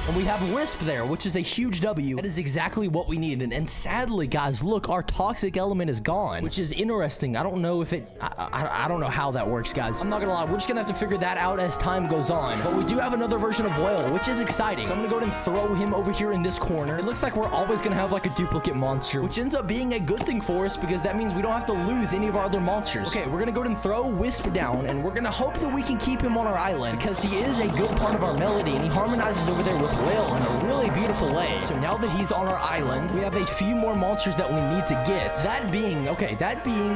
[SPEAKER 1] and we have wisp there, which is a huge W. That is exactly what we needed. And sadly, guys, look, our toxic element is gone, which is interesting. I don't know if it, I don't know how that works, guys. I'm not gonna lie, we're just gonna have to figure that out as time goes on. But we do have another version of whale, which is exciting. So I'm gonna go ahead and throw him over here in this corner. It looks like we're always gonna have like a duplicate monster, which ends up being a good thing for us because that means we don't have to lose any of our other monsters. Okay, we're gonna go ahead and throw Wisp down, and we're gonna hope that we can keep him on our island because he is a good part of our melody, and he harmonizes over there with whale in a really beautiful way. So now that he's on our island, we have a few more monsters that we need to get. That being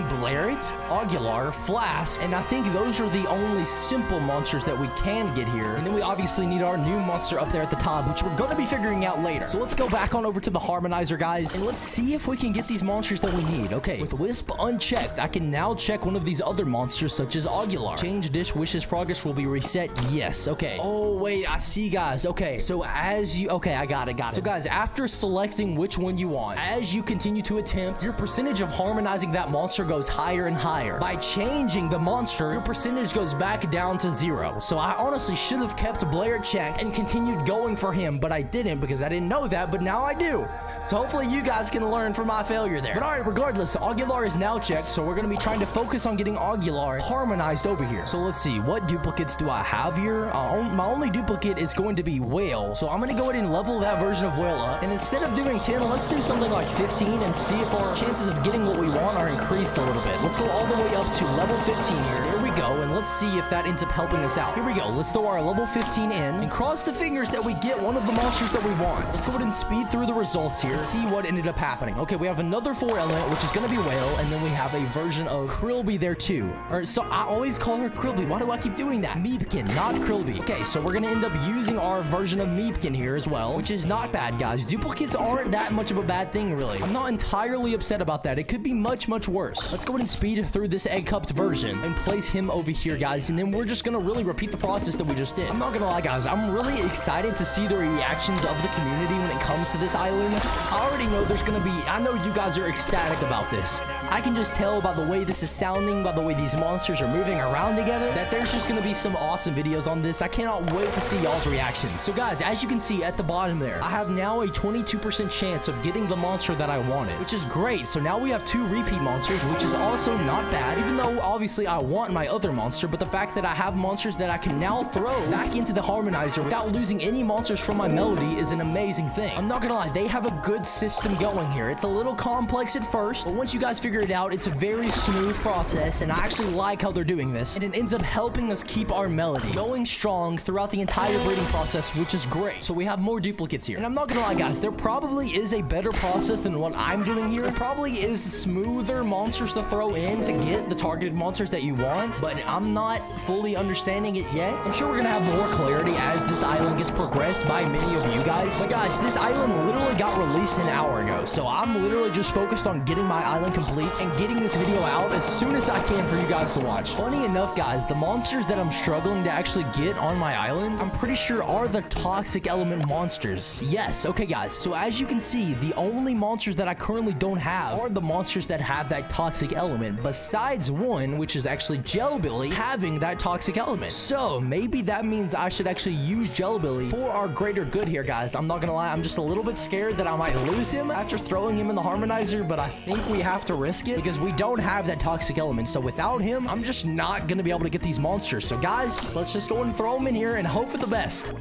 [SPEAKER 1] Blairet, Aguilar, Flask, and I think those are the only simple monsters that we can get here. And then we obviously need our new monster up there at the top, which we're gonna be figuring out later. So let's go back on over to the harmonizer, guys, and let's see if we can get these monsters that we need. Okay, with Wisp unchecked, I can now check one of these other monsters such as Aguilar. Change dish wishes progress will be reset. Yes. Okay. Oh wait, I see, guys. Okay, so as you, okay, I got it. So guys, after selecting which one you want, as you continue to attempt, your percentage of harmonizing that monster goes higher and higher. By changing the monster, your percentage goes back down to 0. So I honestly should have kept Blair checked and continued going for him, but I didn't because I didn't know that, but now I do. So hopefully you guys can learn from my failure there. But all right, regardless, Aguilar is now checked, so we're going to be trying to focus on getting Aguilar harmonized over here. So let's see, what duplicates do I have here? My only duplicate is going to be Whale. So I'm going to go ahead and level that version of Whale up. And instead of doing 10, let's do something like 15 and see if our chances of getting what we want are increased a little bit. Let's go all the way up to level 15 here. There we go, and let's see if that ends up helping us out. Here we go. Let's throw our level 15 in and cross the fingers that we get one of the monsters that we want. Let's go ahead and speed through the results here. See what ended up happening. Okay, we have another 4 element, which is going to be whale, and then we have a version of Krillby there too. Or so I always call her Krillby. Why do I keep doing that? Meepkin, not Krillby. Okay, so we're going to end up using our version of Meepkin here as well, which is not bad, guys. Duplicates aren't that much of a bad thing, really. I'm not entirely upset about that. It could be much, much worse. Let's go ahead and speed through this egg cupped version and place him over here, guys, and then we're just going to really repeat the process that we just did. I'm not going to lie, guys. I'm really excited to see the reactions of the community when it comes to this island. I already know there's going to be, I know you guys are ecstatic about this. I can just tell by the way this is sounding, by the way these monsters are moving around together, that there's just going to be some awesome videos on this. I cannot wait to see y'all's reactions. So guys, as you can see at the bottom there, I have now a 22% chance of getting the monster that I wanted, which is great. So now we have 2 repeat monsters, which is also not bad, even though obviously I want my other monster, but the fact that I have monsters that I can now throw back into the harmonizer without losing any monsters from my melody is an amazing thing. I'm not gonna lie, they have a good system going here. It's a little complex at first, but once you guys figure it out, it's a very smooth process, and I actually like how they're doing this, and it ends up helping us keep our melody going strong throughout the entire breeding process, which is great. So we have more duplicates here, and I'm not gonna lie, guys, there probably is a better process than what I'm doing here. It probably is smoother monsters to throw in to get the targeted monsters that you want, but I'm not fully understanding it yet. I'm sure we're gonna have more clarity as this island gets progressed by many of you guys. But guys, this island literally got released an hour ago, so I'm literally just focused on getting my island complete and getting this video out as soon as I can for you guys to watch. Funny enough, guys, the monsters that I'm struggling to actually get on my island, I'm pretty sure are the toxic element monsters. Yes, okay guys, so as you can see, the only monsters that I currently don't have are the monsters that have that toxic element, besides one, which is actually Jellybilly, having that toxic element. So maybe that means I should actually use Jellybilly for our greater good here, guys. I'm not gonna lie, I'm just a little bit scared that I might lose him after throwing him in the harmonizer, but I think we have to risk it because we don't have that toxic element. So without him, I'm just not gonna be able to get these monsters. So guys, let's just go and throw them in here and hope for the best.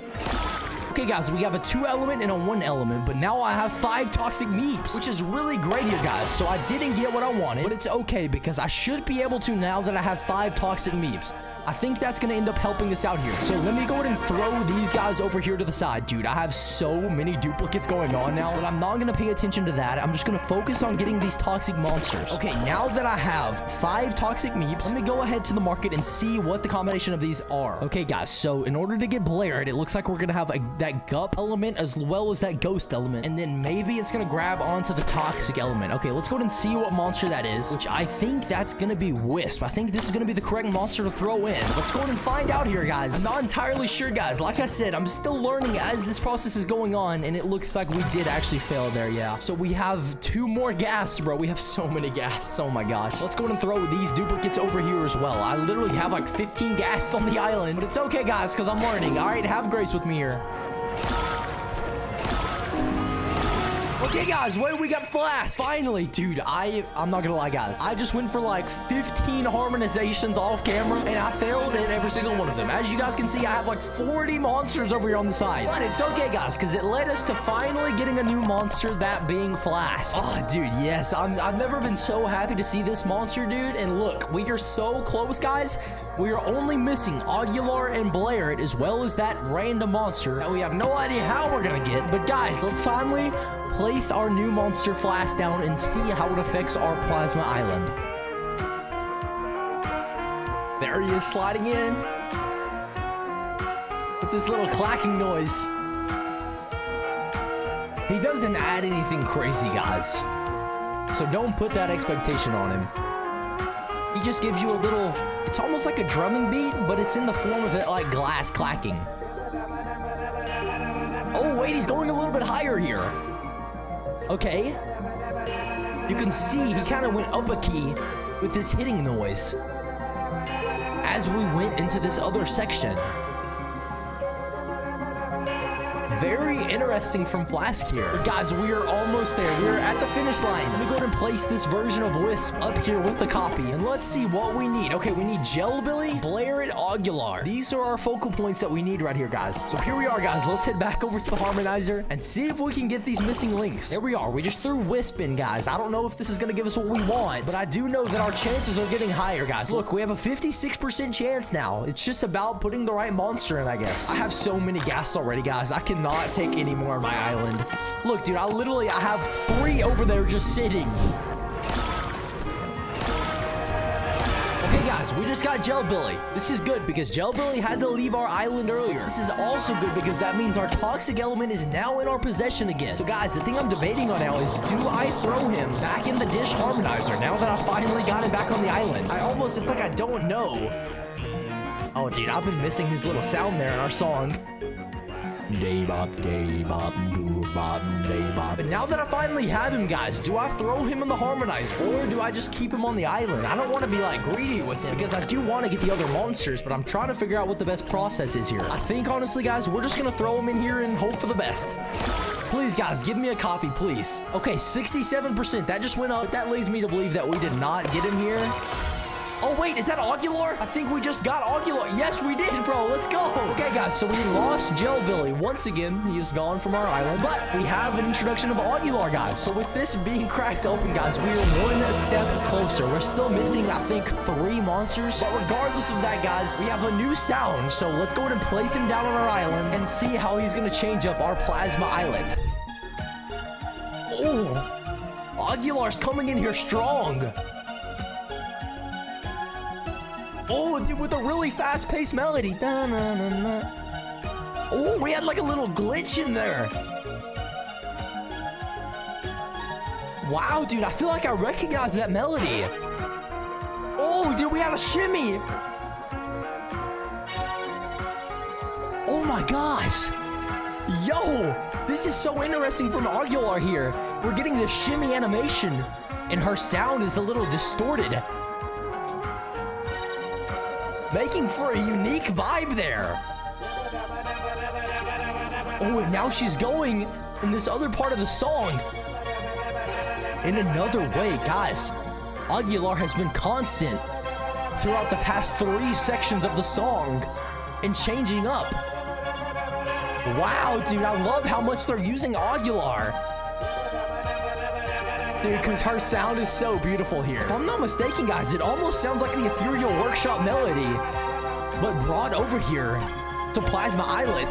[SPEAKER 1] Okay guys, we have a 2 element and a 1 element, but now I have 5 toxic meeps, which is really great here, guys. So I didn't get what I wanted, but it's okay because I should be able to now that I have 5 toxic meeps. I think that's going to end up helping us out here. So let me go ahead and throw these guys over here to the side. Dude, I have so many duplicates going on now, but I'm not going to pay attention to that. I'm just going to focus on getting these toxic monsters. Okay, now that I have 5 toxic meeps, let me go ahead to the market and see what the combination of these are. Okay, guys, so in order to get Blaired, it looks like we're going to have that gup element as well as that ghost element, and then maybe it's going to grab onto the toxic element. Okay, let's go ahead and see what monster that is, which I think that's going to be Wisp. I think this is going to be the correct monster to throw in. win? Let's go and find out here, guys. I'm not entirely sure, guys. Like I said, I'm still learning as this process is going on, and it looks like we did actually fail there, yeah. So we have 2 more gas, bro. We have so many gas. Oh my gosh. Let's go and throw these duplicates over here as well. I literally have like 15 gas on the island, but it's okay, guys, because I'm learning. All right, have grace with me here. Okay, guys, what do we got? Flask. Finally, dude, I'm not gonna lie, guys. I just went for like 15 harmonizations off camera, and I failed at every single one of them. As you guys can see, I have like 40 monsters over here on the side. But it's okay, guys, because it led us to finally getting a new monster, that being Flask. Oh, dude, yes. I've never been so happy to see this monster, dude. And look, we are so close, guys. We are only missing Aguilar and Blaired, as well as that random monster that we have no idea how we're gonna get. But guys, let's finally place our new monster Flask down and see how it affects our plasma island. There he is, sliding in with this little clacking noise. He doesn't add anything crazy, guys, so don't put that expectation on him. He just gives you a little, it's almost like a drumming beat, but it's in the form of it like glass clacking. Oh wait, he's going a little bit higher here. Okay, you can see he kind of went up a key with this hitting noise as we went into this other section. Very interesting from Flask here. But guys, we are almost there. We are at the finish line. Let me go ahead and place this version of Wisp up here with the copy, and let's see what we need. Okay, we need Jelbilly, Blaired, Aguilar. These are our focal points that we need right here, guys. So here we are, guys. Let's head back over to the harmonizer and see if we can get these missing links. There we are. We just threw Wisp in, guys. I don't know if this is gonna give us what we want, but I do know that our chances are getting higher, guys. Look, we have a 56% chance now. It's just about putting the right monster in, I guess. I have so many gas already, guys. I cannot take any more on my island. Look, dude, I have 3 over there just sitting. Okay, guys, we just got Jelbilly. This is good because Jelbilly had to leave our island earlier. This is also good because that means our toxic element is now in our possession again. So, guys, the thing I'm debating on now is, do I throw him back in the dish harmonizer now that I finally got him back on the island? It's like I don't know. Oh, dude, I've been missing his little sound there in our song. Day bop, doo bop, day bop. But now that I finally have him, guys, do I throw him in the harmonizer, or do I just keep him on the island? I don't want to be like greedy with him because I do want to get the other monsters, but I'm trying to figure out what the best process is here. I think, honestly, guys, we're just gonna throw him in here and hope for the best. Please, guys, give me a copy, please. Okay, 67%. That just went up. But that leads me to believe that we did not get him here. Oh, wait, is that Aguilar? I think we just got Aguilar. Yes, we did, bro. Let's go. Okay, guys, so we lost Jelbilly. Once again, he is gone from our island, but we have an introduction of Aguilar, guys. So with this being cracked open, guys, we are one step closer. We're still missing, I think, 3 monsters, but regardless of that, guys, we have a new sound. So let's go ahead and place him down on our island and see how he's going to change up our plasma islet. Oh, Aguilar's coming in here strong. Oh, dude, with a really fast-paced melody. Da, na, na, na. Oh, we had like a little glitch in there. Wow, dude, I feel like I recognize that melody. Oh, dude, we had a shimmy. Oh my gosh. Yo, this is so interesting from Aguilar here. We're getting this shimmy animation, and her sound is a little distorted, making for a unique vibe there. Oh, and now she's going in this other part of the song in another way. Guys, Aguilar has been constant throughout the past 3 sections of the song and changing up. Wow, dude, I love how much they're using Aguilar. Dude, because her sound is so beautiful here. If I'm not mistaken, guys, it almost sounds like the Ethereal Workshop melody, but brought over here to Plasma Islet.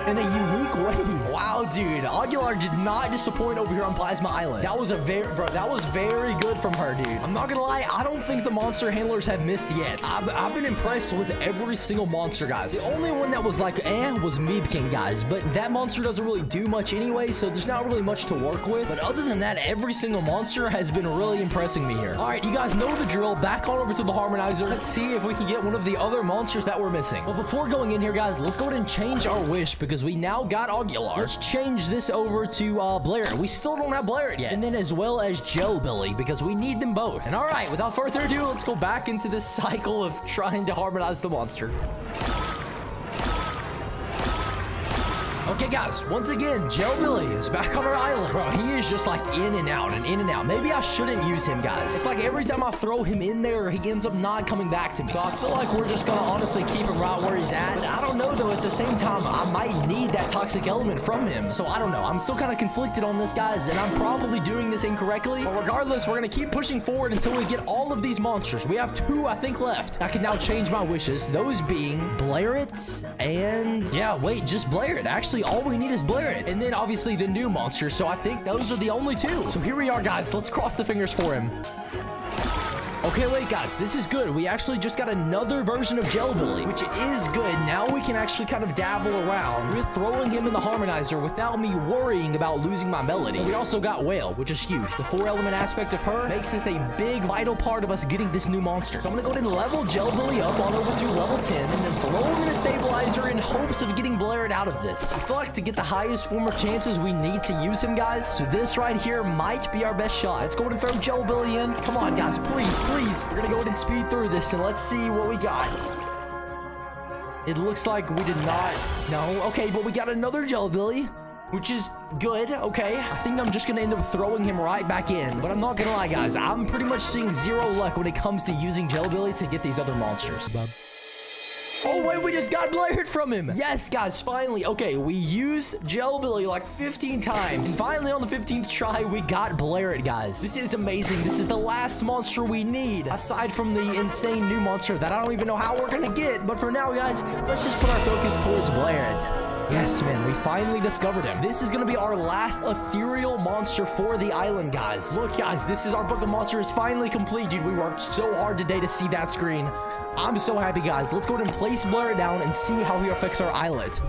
[SPEAKER 1] in a unique way. Wow, dude. Aguilar did not disappoint over here on Plasma Island. That was that was very good from her, dude. I'm not gonna lie, I don't think the monster handlers have missed yet. I've been impressed with every single monster, guys. The only one that was like, was Meeb King, guys. But that monster doesn't really do much anyway, so there's not really much to work with. But other than that, every single monster has been really impressing me here. All right, you guys know the drill. Back on over to the Harmonizer. Let's see if we can get one of the other monsters that we're missing. But before going in here, guys, let's go ahead and change our wish because we now got Aguilar. Let's change this over to Blairet. We still don't have Blairet yet. And then as well as Jelbilly because we need them both. And all right, without further ado, let's go back into this cycle of trying to harmonize the monster. Okay, guys, once again, Jelbilly is back on our island. Bro, he is just like in and out and in and out. Maybe I shouldn't use him, guys. It's like every time I throw him in there, he ends up not coming back to me. So I feel like we're just gonna honestly keep him right where he's at. But I don't know, though, at the same time, I might need that toxic element from him. So I don't know. I'm still kind of conflicted on this, guys, and I'm probably doing this incorrectly. But regardless, we're gonna keep pushing forward until we get all of these monsters. We have 2, I think, left. I can now change my wishes, those being Blairet and... yeah, wait, just Blairet. Actually, all we need is Blairet. And then obviously the new monster. So I think those are the only 2. So here we are, guys. Let's cross the fingers for him. Okay, wait, guys, this is good. We actually just got another version of Jelbilly, which is good. Now we can actually kind of dabble around with throwing him in the Harmonizer without me worrying about losing my melody. We also got Whale, which is huge. The 4-element aspect of her makes this a big, vital part of us getting this new monster. So I'm going to go ahead and level Jelbilly up on over to level 10 and then throw him in a stabilizer in hopes of getting Blairet out of this. I feel like to get the highest form of chances, we need to use him, guys. So this right here might be our best shot. Let's go ahead and throw Jelbilly in. Come on, guys, please. We're gonna go ahead and speed through this and let's see what we got. It looks like we did not. No, okay, but we got another Jelbilly, which is good. Okay, I think I'm just gonna end up throwing him right back in. But I'm not gonna lie, guys, I'm pretty much seeing 0 luck when it comes to using Jelbilly to get these other monsters. Oh, wait, we just got Blairet from him. Yes, guys, finally. Okay, we used Jelbilly like 15 times. And finally, on the 15th try, we got Blairet, guys. This is amazing. This is the last monster we need, aside from the insane new monster that I don't even know how we're gonna get. But for now, guys, let's just put our focus towards Blairet. Yes, man, we finally discovered him. This is gonna be our last ethereal monster for the island, guys. Look, guys, this is our book of monsters finally complete, dude. We worked so hard today to see that screen. I'm so happy, guys. Let's go ahead and place Blairet down and see how he affects our islet.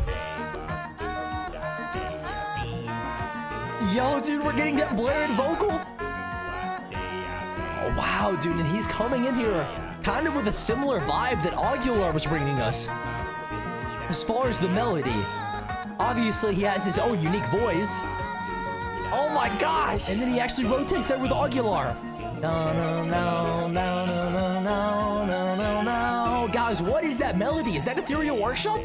[SPEAKER 1] Yo, dude, we're getting that Blairet vocal. Oh, wow, dude, and he's coming in here kind of with a similar vibe that Aguilar was bringing us. As far as the melody, obviously he has his own unique voice. Oh my gosh! And then he actually rotates that with Aguilar. No, no, no, no, no, no, no, no, no, no. Guys, what is that melody? Is that Ethereal Workshop?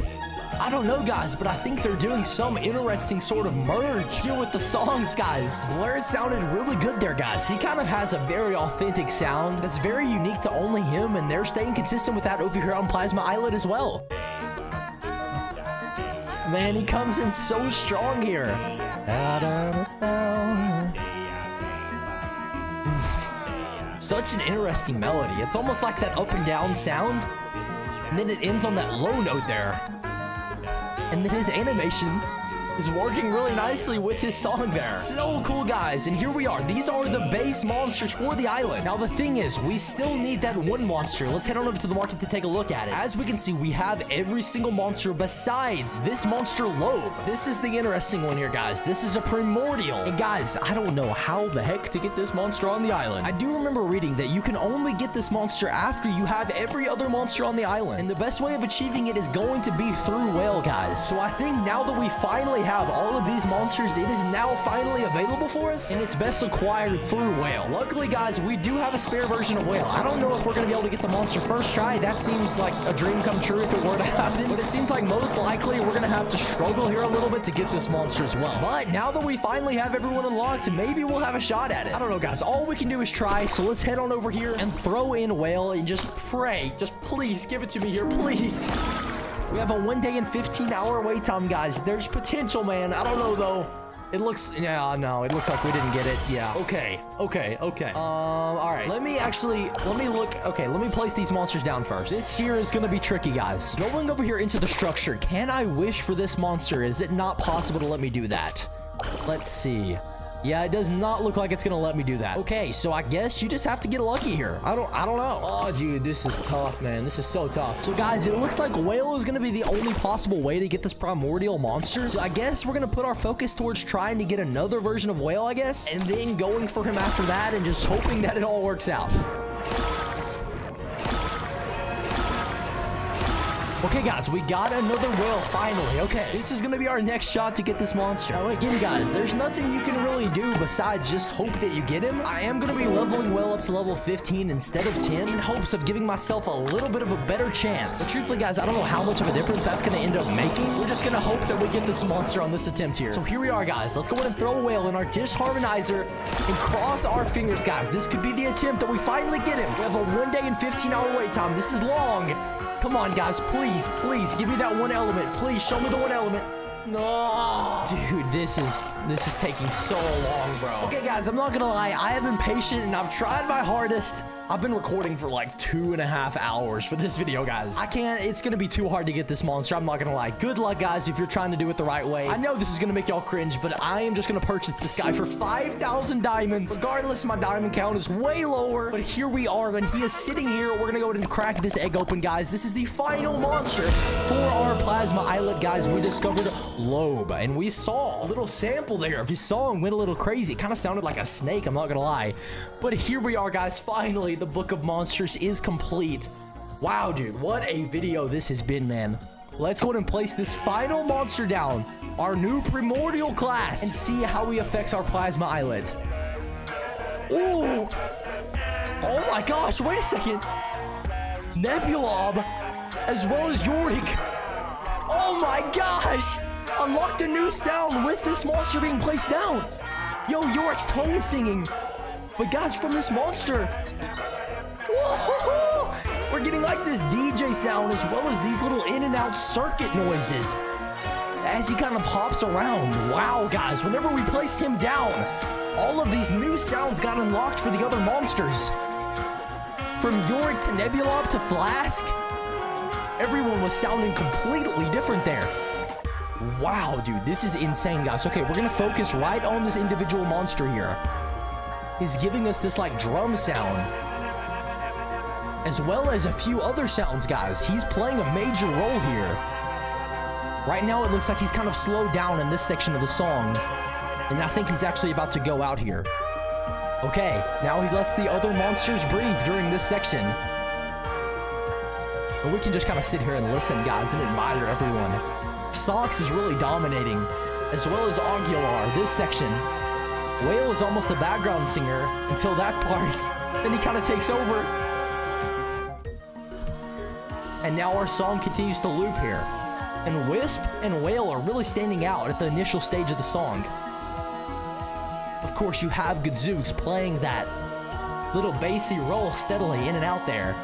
[SPEAKER 1] I don't know, guys, but I think they're doing some interesting sort of merge here with the songs, guys. Blairet sounded really good there, guys. He kind of has a very authentic sound that's very unique to only him, and they're staying consistent with that over here on Plasma Islet as well. Man, he comes in so strong here. Such an interesting melody. It's almost like that up and down sound, and then it ends on that low note there. And then his animation is working really nicely with his song there. So cool, guys. And here we are. These are the base monsters for the island. Now, the thing is, we still need that one monster. Let's head on over to the market to take a look at it. As we can see, we have every single monster besides this monster, lowb. This is the interesting one here, guys. This is a primordial. And guys, I don't know how the heck to get this monster on the island. I do remember reading that you can only get this monster after you have every other monster on the island. And the best way of achieving it is going to be through whale, guys. So I think now that we finally have all of these monsters, it is now finally available for us, and it's best acquired through whale. Luckily, guys, we do have a spare version of whale. I don't know if we're gonna be able to get the monster first try. That seems like a dream come true if it were to happen, but it seems like most likely we're gonna have to struggle here a little bit to get this monster as well. But now that we finally have everyone unlocked, maybe we'll have a shot at it. I don't know, guys. All we can do is try, so let's head on over here and throw in whale and just pray. Just please give it to me here, please. We have a 1 day and 15-hour wait time, guys. There's potential, man. I don't know, though. It looks, yeah, no, it looks like we didn't get it. Yeah. Okay. All right. Let me look. Okay, let me place these monsters down first. This here is gonna be tricky, guys. Going over here into the structure, can I wish for this monster? Is it not possible to let me do that? Let's see. Yeah, it does not look like it's gonna let me do that. Okay, so I guess you just have to get lucky here. I don't know. Oh, dude, this is tough, man. This is so tough. So, guys, it looks like whale is gonna be the only possible way to get this primordial monster. So I guess we're gonna put our focus towards trying to get another version of whale, I guess, and then going for him after that and just hoping that it all works out. Okay, guys, we got another whale finally. Okay, this is gonna be our next shot to get this monster. Now, again, guys, there's nothing you can really do besides just hope that you get him. I am gonna be leveling whale up to level 15 instead of 10 in hopes of giving myself a little bit of a better chance. But truthfully, guys, I don't know how much of a difference that's gonna end up making. We're just gonna hope that we get this monster on this attempt here. So here we are, guys. Let's go ahead and throw a whale in our disharmonizer and cross our fingers, guys. This could be the attempt that we finally get him. We have a 1 day and 15-hour wait time. This is long. Come on, guys, please, give me that one element. Please show me the one element. No, dude, this is taking so long, bro. Okay, guys, I'm not gonna lie. I have been patient and I've tried my hardest. I've been recording for like 2.5 hours for this video, guys. It's gonna be too hard to get this monster. I'm not gonna lie. Good luck, guys, if you're trying to do it the right way. I know this is gonna make y'all cringe, but I am just gonna purchase this guy for 5,000 diamonds. Regardless, my diamond count is way lower, but here we are, and he is sitting here. We're gonna go ahead and crack this egg open, guys. This is the final monster for our plasma islet, guys. We discovered lowb, and we saw a little sample there. If you saw him, went a little crazy. It kind of sounded like a snake, I'm not gonna lie. But here we are, guys. Finally, the book of monsters is complete. Wow, dude, what a video this has been, man. Let's go ahead and place this final monster down, our new primordial class, and see how he affects our plasma islet. Ooh. Oh my gosh, wait a second. Nebulob, as well as Yorick. Oh my gosh. Unlocked a new sound with this monster being placed down. Yo, Yorick's tongue is singing. But guys, from this monster, whoa, we're getting like this DJ sound as well as these little in and out circuit noises as he kind of hops around. Wow, guys, whenever we placed him down, all of these new sounds got unlocked for the other monsters. From Yorick to Nebulob to Flask, everyone was sounding completely different there. Wow, dude, this is insane, guys. Okay, we're gonna focus right on this individual monster here. He's giving us this like drum sound, as well as a few other sounds, guys. He's playing a major role here. Right now, it looks like he's kind of slowed down in this section of the song, and I think he's actually about to go out here. Okay, now he lets the other monsters breathe during this section. But we can just kind of sit here and listen, guys, and admire everyone. Sox is really dominating, as well as Aguilar, this section. Whale is almost a background singer until that part. Then he kind of takes over. And now our song continues to loop here. And Wisp and Whale are really standing out at the initial stage of the song. Of course, you have Gadzooks playing that little bassy roll steadily in and out there.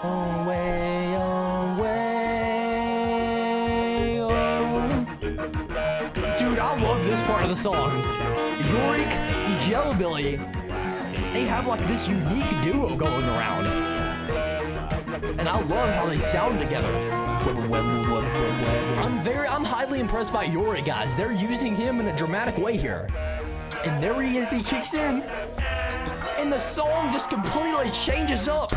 [SPEAKER 1] Away, away, oh. Dude, I love this part of the song. Yorick and Jellybilly, they have like this unique duo going around. And I love how they sound together. I'm highly impressed by Yorick, guys. They're using him in a dramatic way here. And there he is, he kicks in. And the song just completely changes up.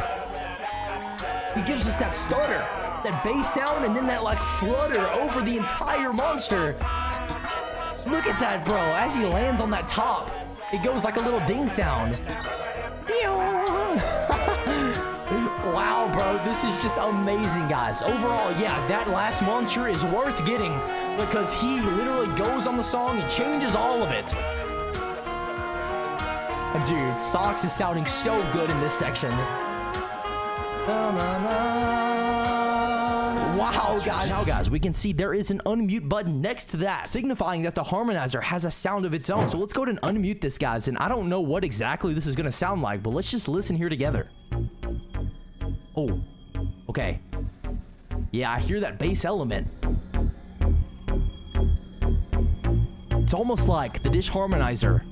[SPEAKER 1] He gives us that stutter, that bass sound, and then that like flutter over the entire monster. Look at that, bro. As he lands on that top, it goes like a little ding sound. Wow, bro. This is just amazing, guys. Overall, yeah, that last monster is worth getting because he literally goes on the song and changes all of it. Dude, Sox is sounding so good in this section. Wow, guys. Now, guys, we can see there is an unmute button next to that, signifying that the harmonizer has a sound of its own. So let's go ahead and unmute this, guys. And I don't know what exactly this is going to sound like, but let's just listen here together. Oh, okay. Yeah, I hear that bass element. It's almost like the dish harmonizer.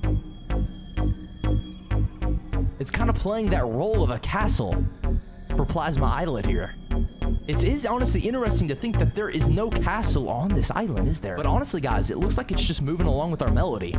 [SPEAKER 1] It's kind of playing that role of a castle for Plasma Islet here. It is honestly interesting to think that there is no castle on this island, is there? But honestly, guys, it looks like it's just moving along with our melody.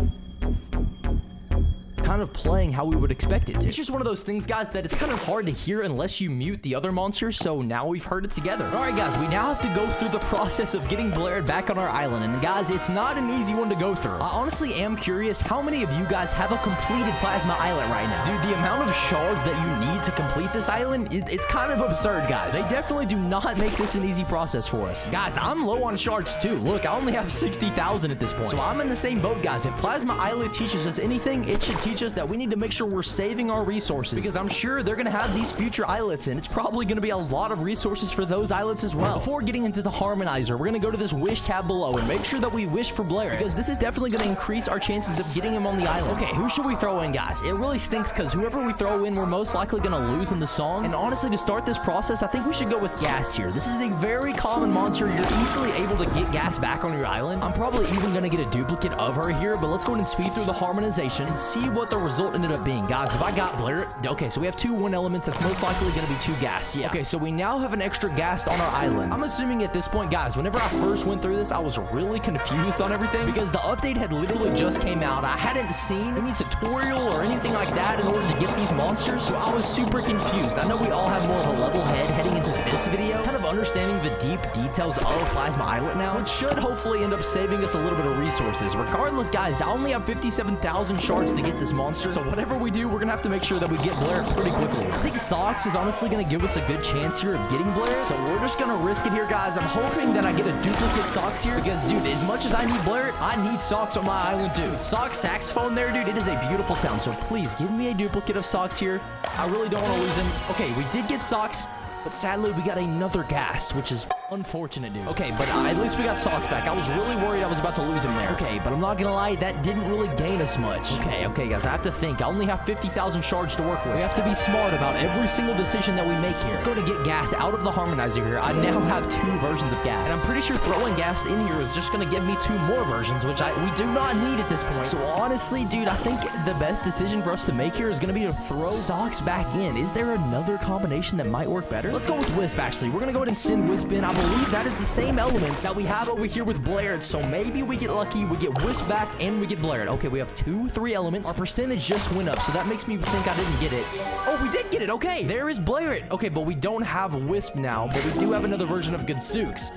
[SPEAKER 1] Kind of playing how we would expect it to. It's just one of those things, guys, that it's kind of hard to hear unless you mute the other monsters, so now we've heard it together. All right, guys, we now have to go through the process of getting Blared back on our island, and guys, it's not an easy one to go through. I honestly am curious how many of you guys have a completed Plasma Island right now. Dude, the amount of shards that you need to complete this island, it's kind of absurd, guys. They definitely do not make this an easy process for us. Guys, I'm low on shards too. Look, I only have 60,000 at this point, so I'm in the same boat, guys. If Plasma Island teaches us anything, it should teach us that we need to make sure we're saving our resources, because I'm sure they're gonna have these future islets, and it's probably gonna be a lot of resources for those islets as well. Before getting into the harmonizer, we're gonna go to this wish tab below and make sure that we wish for Blair, because this is definitely gonna increase our chances of getting him on the island. Okay, who should we throw in, guys? It really stinks because whoever we throw in, we're most likely gonna lose in the song. And honestly, to start this process, I think we should go with Gas here. This is a very common monster. You're easily able to get Gas back on your island. I'm probably even gonna get a duplicate of her here, but let's go ahead and speed through the harmonization and see what the result ended up being. Guys, if I got Blair, okay, so we have 2 1 elements. That's most likely going to be 2 gas. Yeah. Okay, so we now have an extra gas on our island. I'm assuming at this point, guys, whenever I first went through this, I was really confused on everything because the update had literally just came out. I hadn't seen any tutorial or anything like that in order to get these monsters, so I was super confused. I know we all have more of a level head heading into this video, kind of understanding the deep details of Plasma Islet now, which should hopefully end up saving us a little bit of resources. Regardless, guys, I only have 57,000 shards to get this monster, so whatever we do, we're gonna have to make sure that we get Blair pretty quickly. I think Socks is honestly gonna give us a good chance here of getting Blair, so we're just gonna risk it here, guys. I'm hoping that I get a duplicate Socks here because, dude, as much as I need Blair, I need Socks on my island too. Socks saxophone there, dude, it is a beautiful sound, so please give me a duplicate of Socks here. I really don't want to lose him. Okay, we did get Socks, but sadly we got another gas, which is unfortunate, dude. Okay, but at least we got Socks back. I was really worried I was about to lose him there. Okay, but I'm not gonna lie, that didn't really gain us much. Okay, guys, I have to think. I only have 50,000 shards to work with. We have to be smart about every single decision that we make here. Let's go to get gas out of the harmonizer here. I now have 2 versions of gas, and I'm pretty sure throwing gas in here is just gonna give me 2 more versions, which we do not need at this point. So honestly, dude, I think the best decision for us to make here is gonna be to throw Socks back in. Is there another combination that might work better? Let's go with Wisp, actually. We're gonna go ahead and send Wisp in. I believe that is the same element that we have over here with Blair, so maybe we get lucky, we get Wisp back, and we get Blair. Okay, we have 2 3 elements. Our percentage just went up, so that makes me think I didn't get it. Oh, we did get it. Okay, there is Blair. Okay, but we don't have Wisp now, but we do have another version of Gadzooks.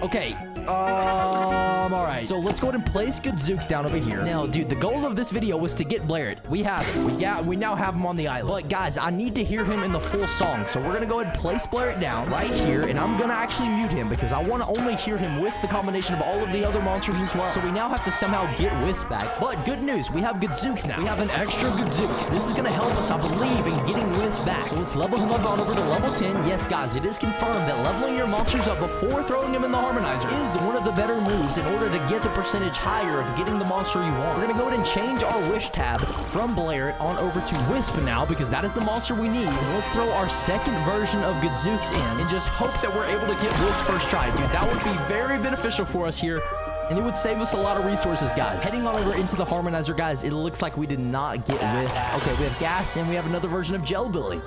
[SPEAKER 1] Okay, all right, so let's go ahead and place Gadzooks down over here. Now, dude, the goal of this video was to get Blair. We have it. We now have him on the island. But guys, I need to hear him in the full song, so we're gonna go ahead and place Blair down right here, and I'm gonna actually mute him because I want to only hear him with the combination of all of the other monsters as well. So we now have to somehow get Wisp back. But good news, we have Gadzooks now. We have an extra Gadzooks. This is gonna help us, I believe, in getting Wisp back. So let's level him up on over to level 10. Yes, guys, it is confirmed that leveling your monsters up before throwing them in the harmonizer is one of the better moves in order to get the percentage higher of getting the monster you want. We're gonna go ahead and change our wish tab from Blair on over to Wisp now because that is the monster we need. And let's throw our second version of Gadzooks in and just hope that we're able to get Wisp first try. Dude, that would be very beneficial for us here, and it would save us a lot of resources, guys. Heading on over into the harmonizer, guys, it looks like we did not get Wisp. Okay, we have Gas, and we have another version of Jellybilly.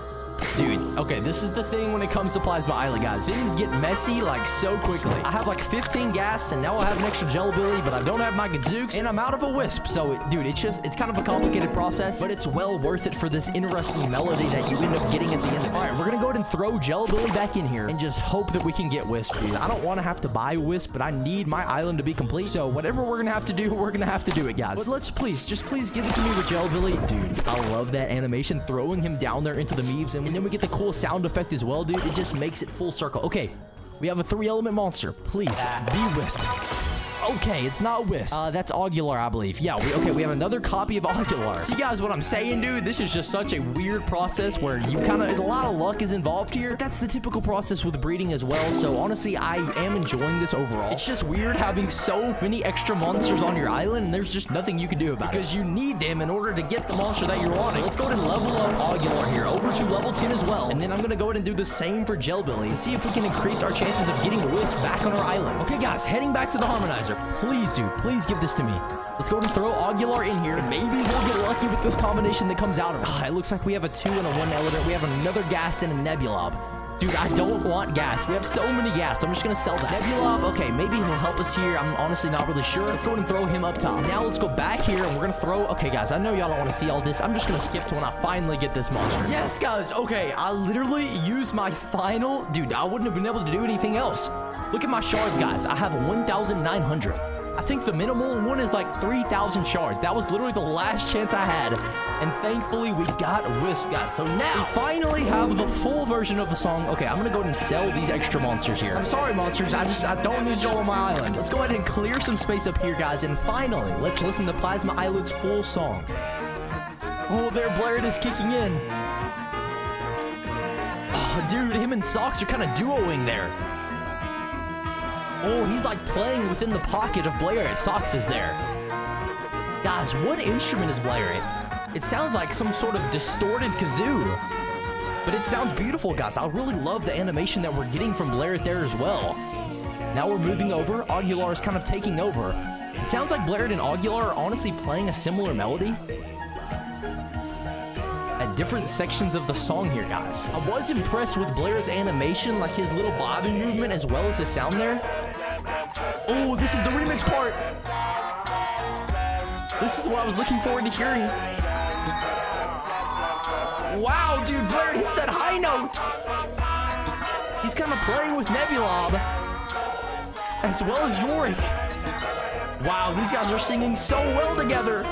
[SPEAKER 1] Dude, okay, this is the thing when it comes to Plasma Islet, guys. Things get messy, like, so quickly. I have, like, 15 gas, and now I have an extra Jellybilly, but I don't have my Gadzooks, and I'm out of a Wisp. So, dude, it's kind of a complicated process, but it's well worth it for this interesting melody that you end up getting at the end. All right, we're gonna go ahead and throw Jellybilly back in here and just hope that we can get Wisp, dude. I don't want to have to buy Wisp, but I need my island to be complete. So, whatever we're gonna have to do, we're gonna have to do it, guys. But let's please give it to me with Jellybilly. Dude, I love that animation, throwing him down there into the memes, and then we get the cool sound effect as well, dude. It just makes it full circle. Okay, we have a 3-element monster. Please be Wisp. Okay, it's not Wisp. That's Ogular, I believe. Yeah, we have another copy of Ogular. See, guys, what I'm saying, dude? This is just such a weird process where you kind of, a lot of luck is involved here. But that's the typical process with breeding as well. So, honestly, I am enjoying this overall. It's just weird having so many extra monsters on your island, and there's just nothing you can do about it. Because you need them in order to get the monster that you're wanting. So let's go ahead and level up Ogular here over to level 10 as well. And then I'm going to go ahead and do the same for Jellybilly to see if we can increase our chances of getting Wisp back on our island. Okay, guys, heading back to the harmonizer. equalizer. Please, dude. Please give this to me. Let's go and throw Aguilar in here. Maybe we'll get lucky with this combination that comes out of it. It looks like we have a 2 and a 1 element. We have another gas and a Nebulob. Dude, I don't want gas. We have so many gas. I'm just going to sell that. Nebulob, okay, maybe he'll help us here. I'm honestly not really sure. Let's go ahead and throw him up top. Now let's go back here, and we're going to throw... Okay, guys, I know y'all don't want to see all this. I'm just going to skip to when I finally get this monster. Yes, guys. Okay, I literally used my final... Dude, I wouldn't have been able to do anything else. Look at my shards, guys. I have 1,900. I think the minimal one is like 3,000 shards. That was literally the last chance I had. And thankfully, we got Wisp, guys. So now, we finally have the full version of the song. Okay, I'm going to go ahead and sell these extra monsters here. I'm sorry, monsters. I don't need y'all on my island. Let's go ahead and clear some space up here, guys. And finally, let's listen to Plasma Islet's full song. Oh, there, Blair is kicking in. Oh, dude, him and Socks are kind of duoing there. Oh, he's like playing within the pocket of Blair. Socks is there. Guys, what instrument is Blair? It sounds like some sort of distorted kazoo. But it sounds beautiful, guys. I really love the animation that we're getting from Blair there as well. Now we're moving over. Aguilar is kind of taking over. It sounds like Blair and Aguilar are honestly playing a similar melody at different sections of the song here, guys. I was impressed with Blair's animation, like his little bobbing movement as well as his sound there. Oh, this is the remix part. This is what I was looking forward to hearing. Wow, dude, Blair hits that high note. He's kind of playing with Nebulob as well as Yorick. Wow, these guys are singing so well together.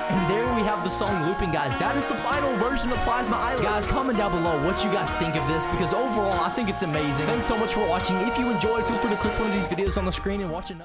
[SPEAKER 1] And there we have the song looping, guys. That is the final version of Plasma Islet. Guys, comment down below what you guys think of this, because overall, I think it's amazing. Thanks so much for watching. If you enjoyed, feel free to click one of these videos on the screen and watch another.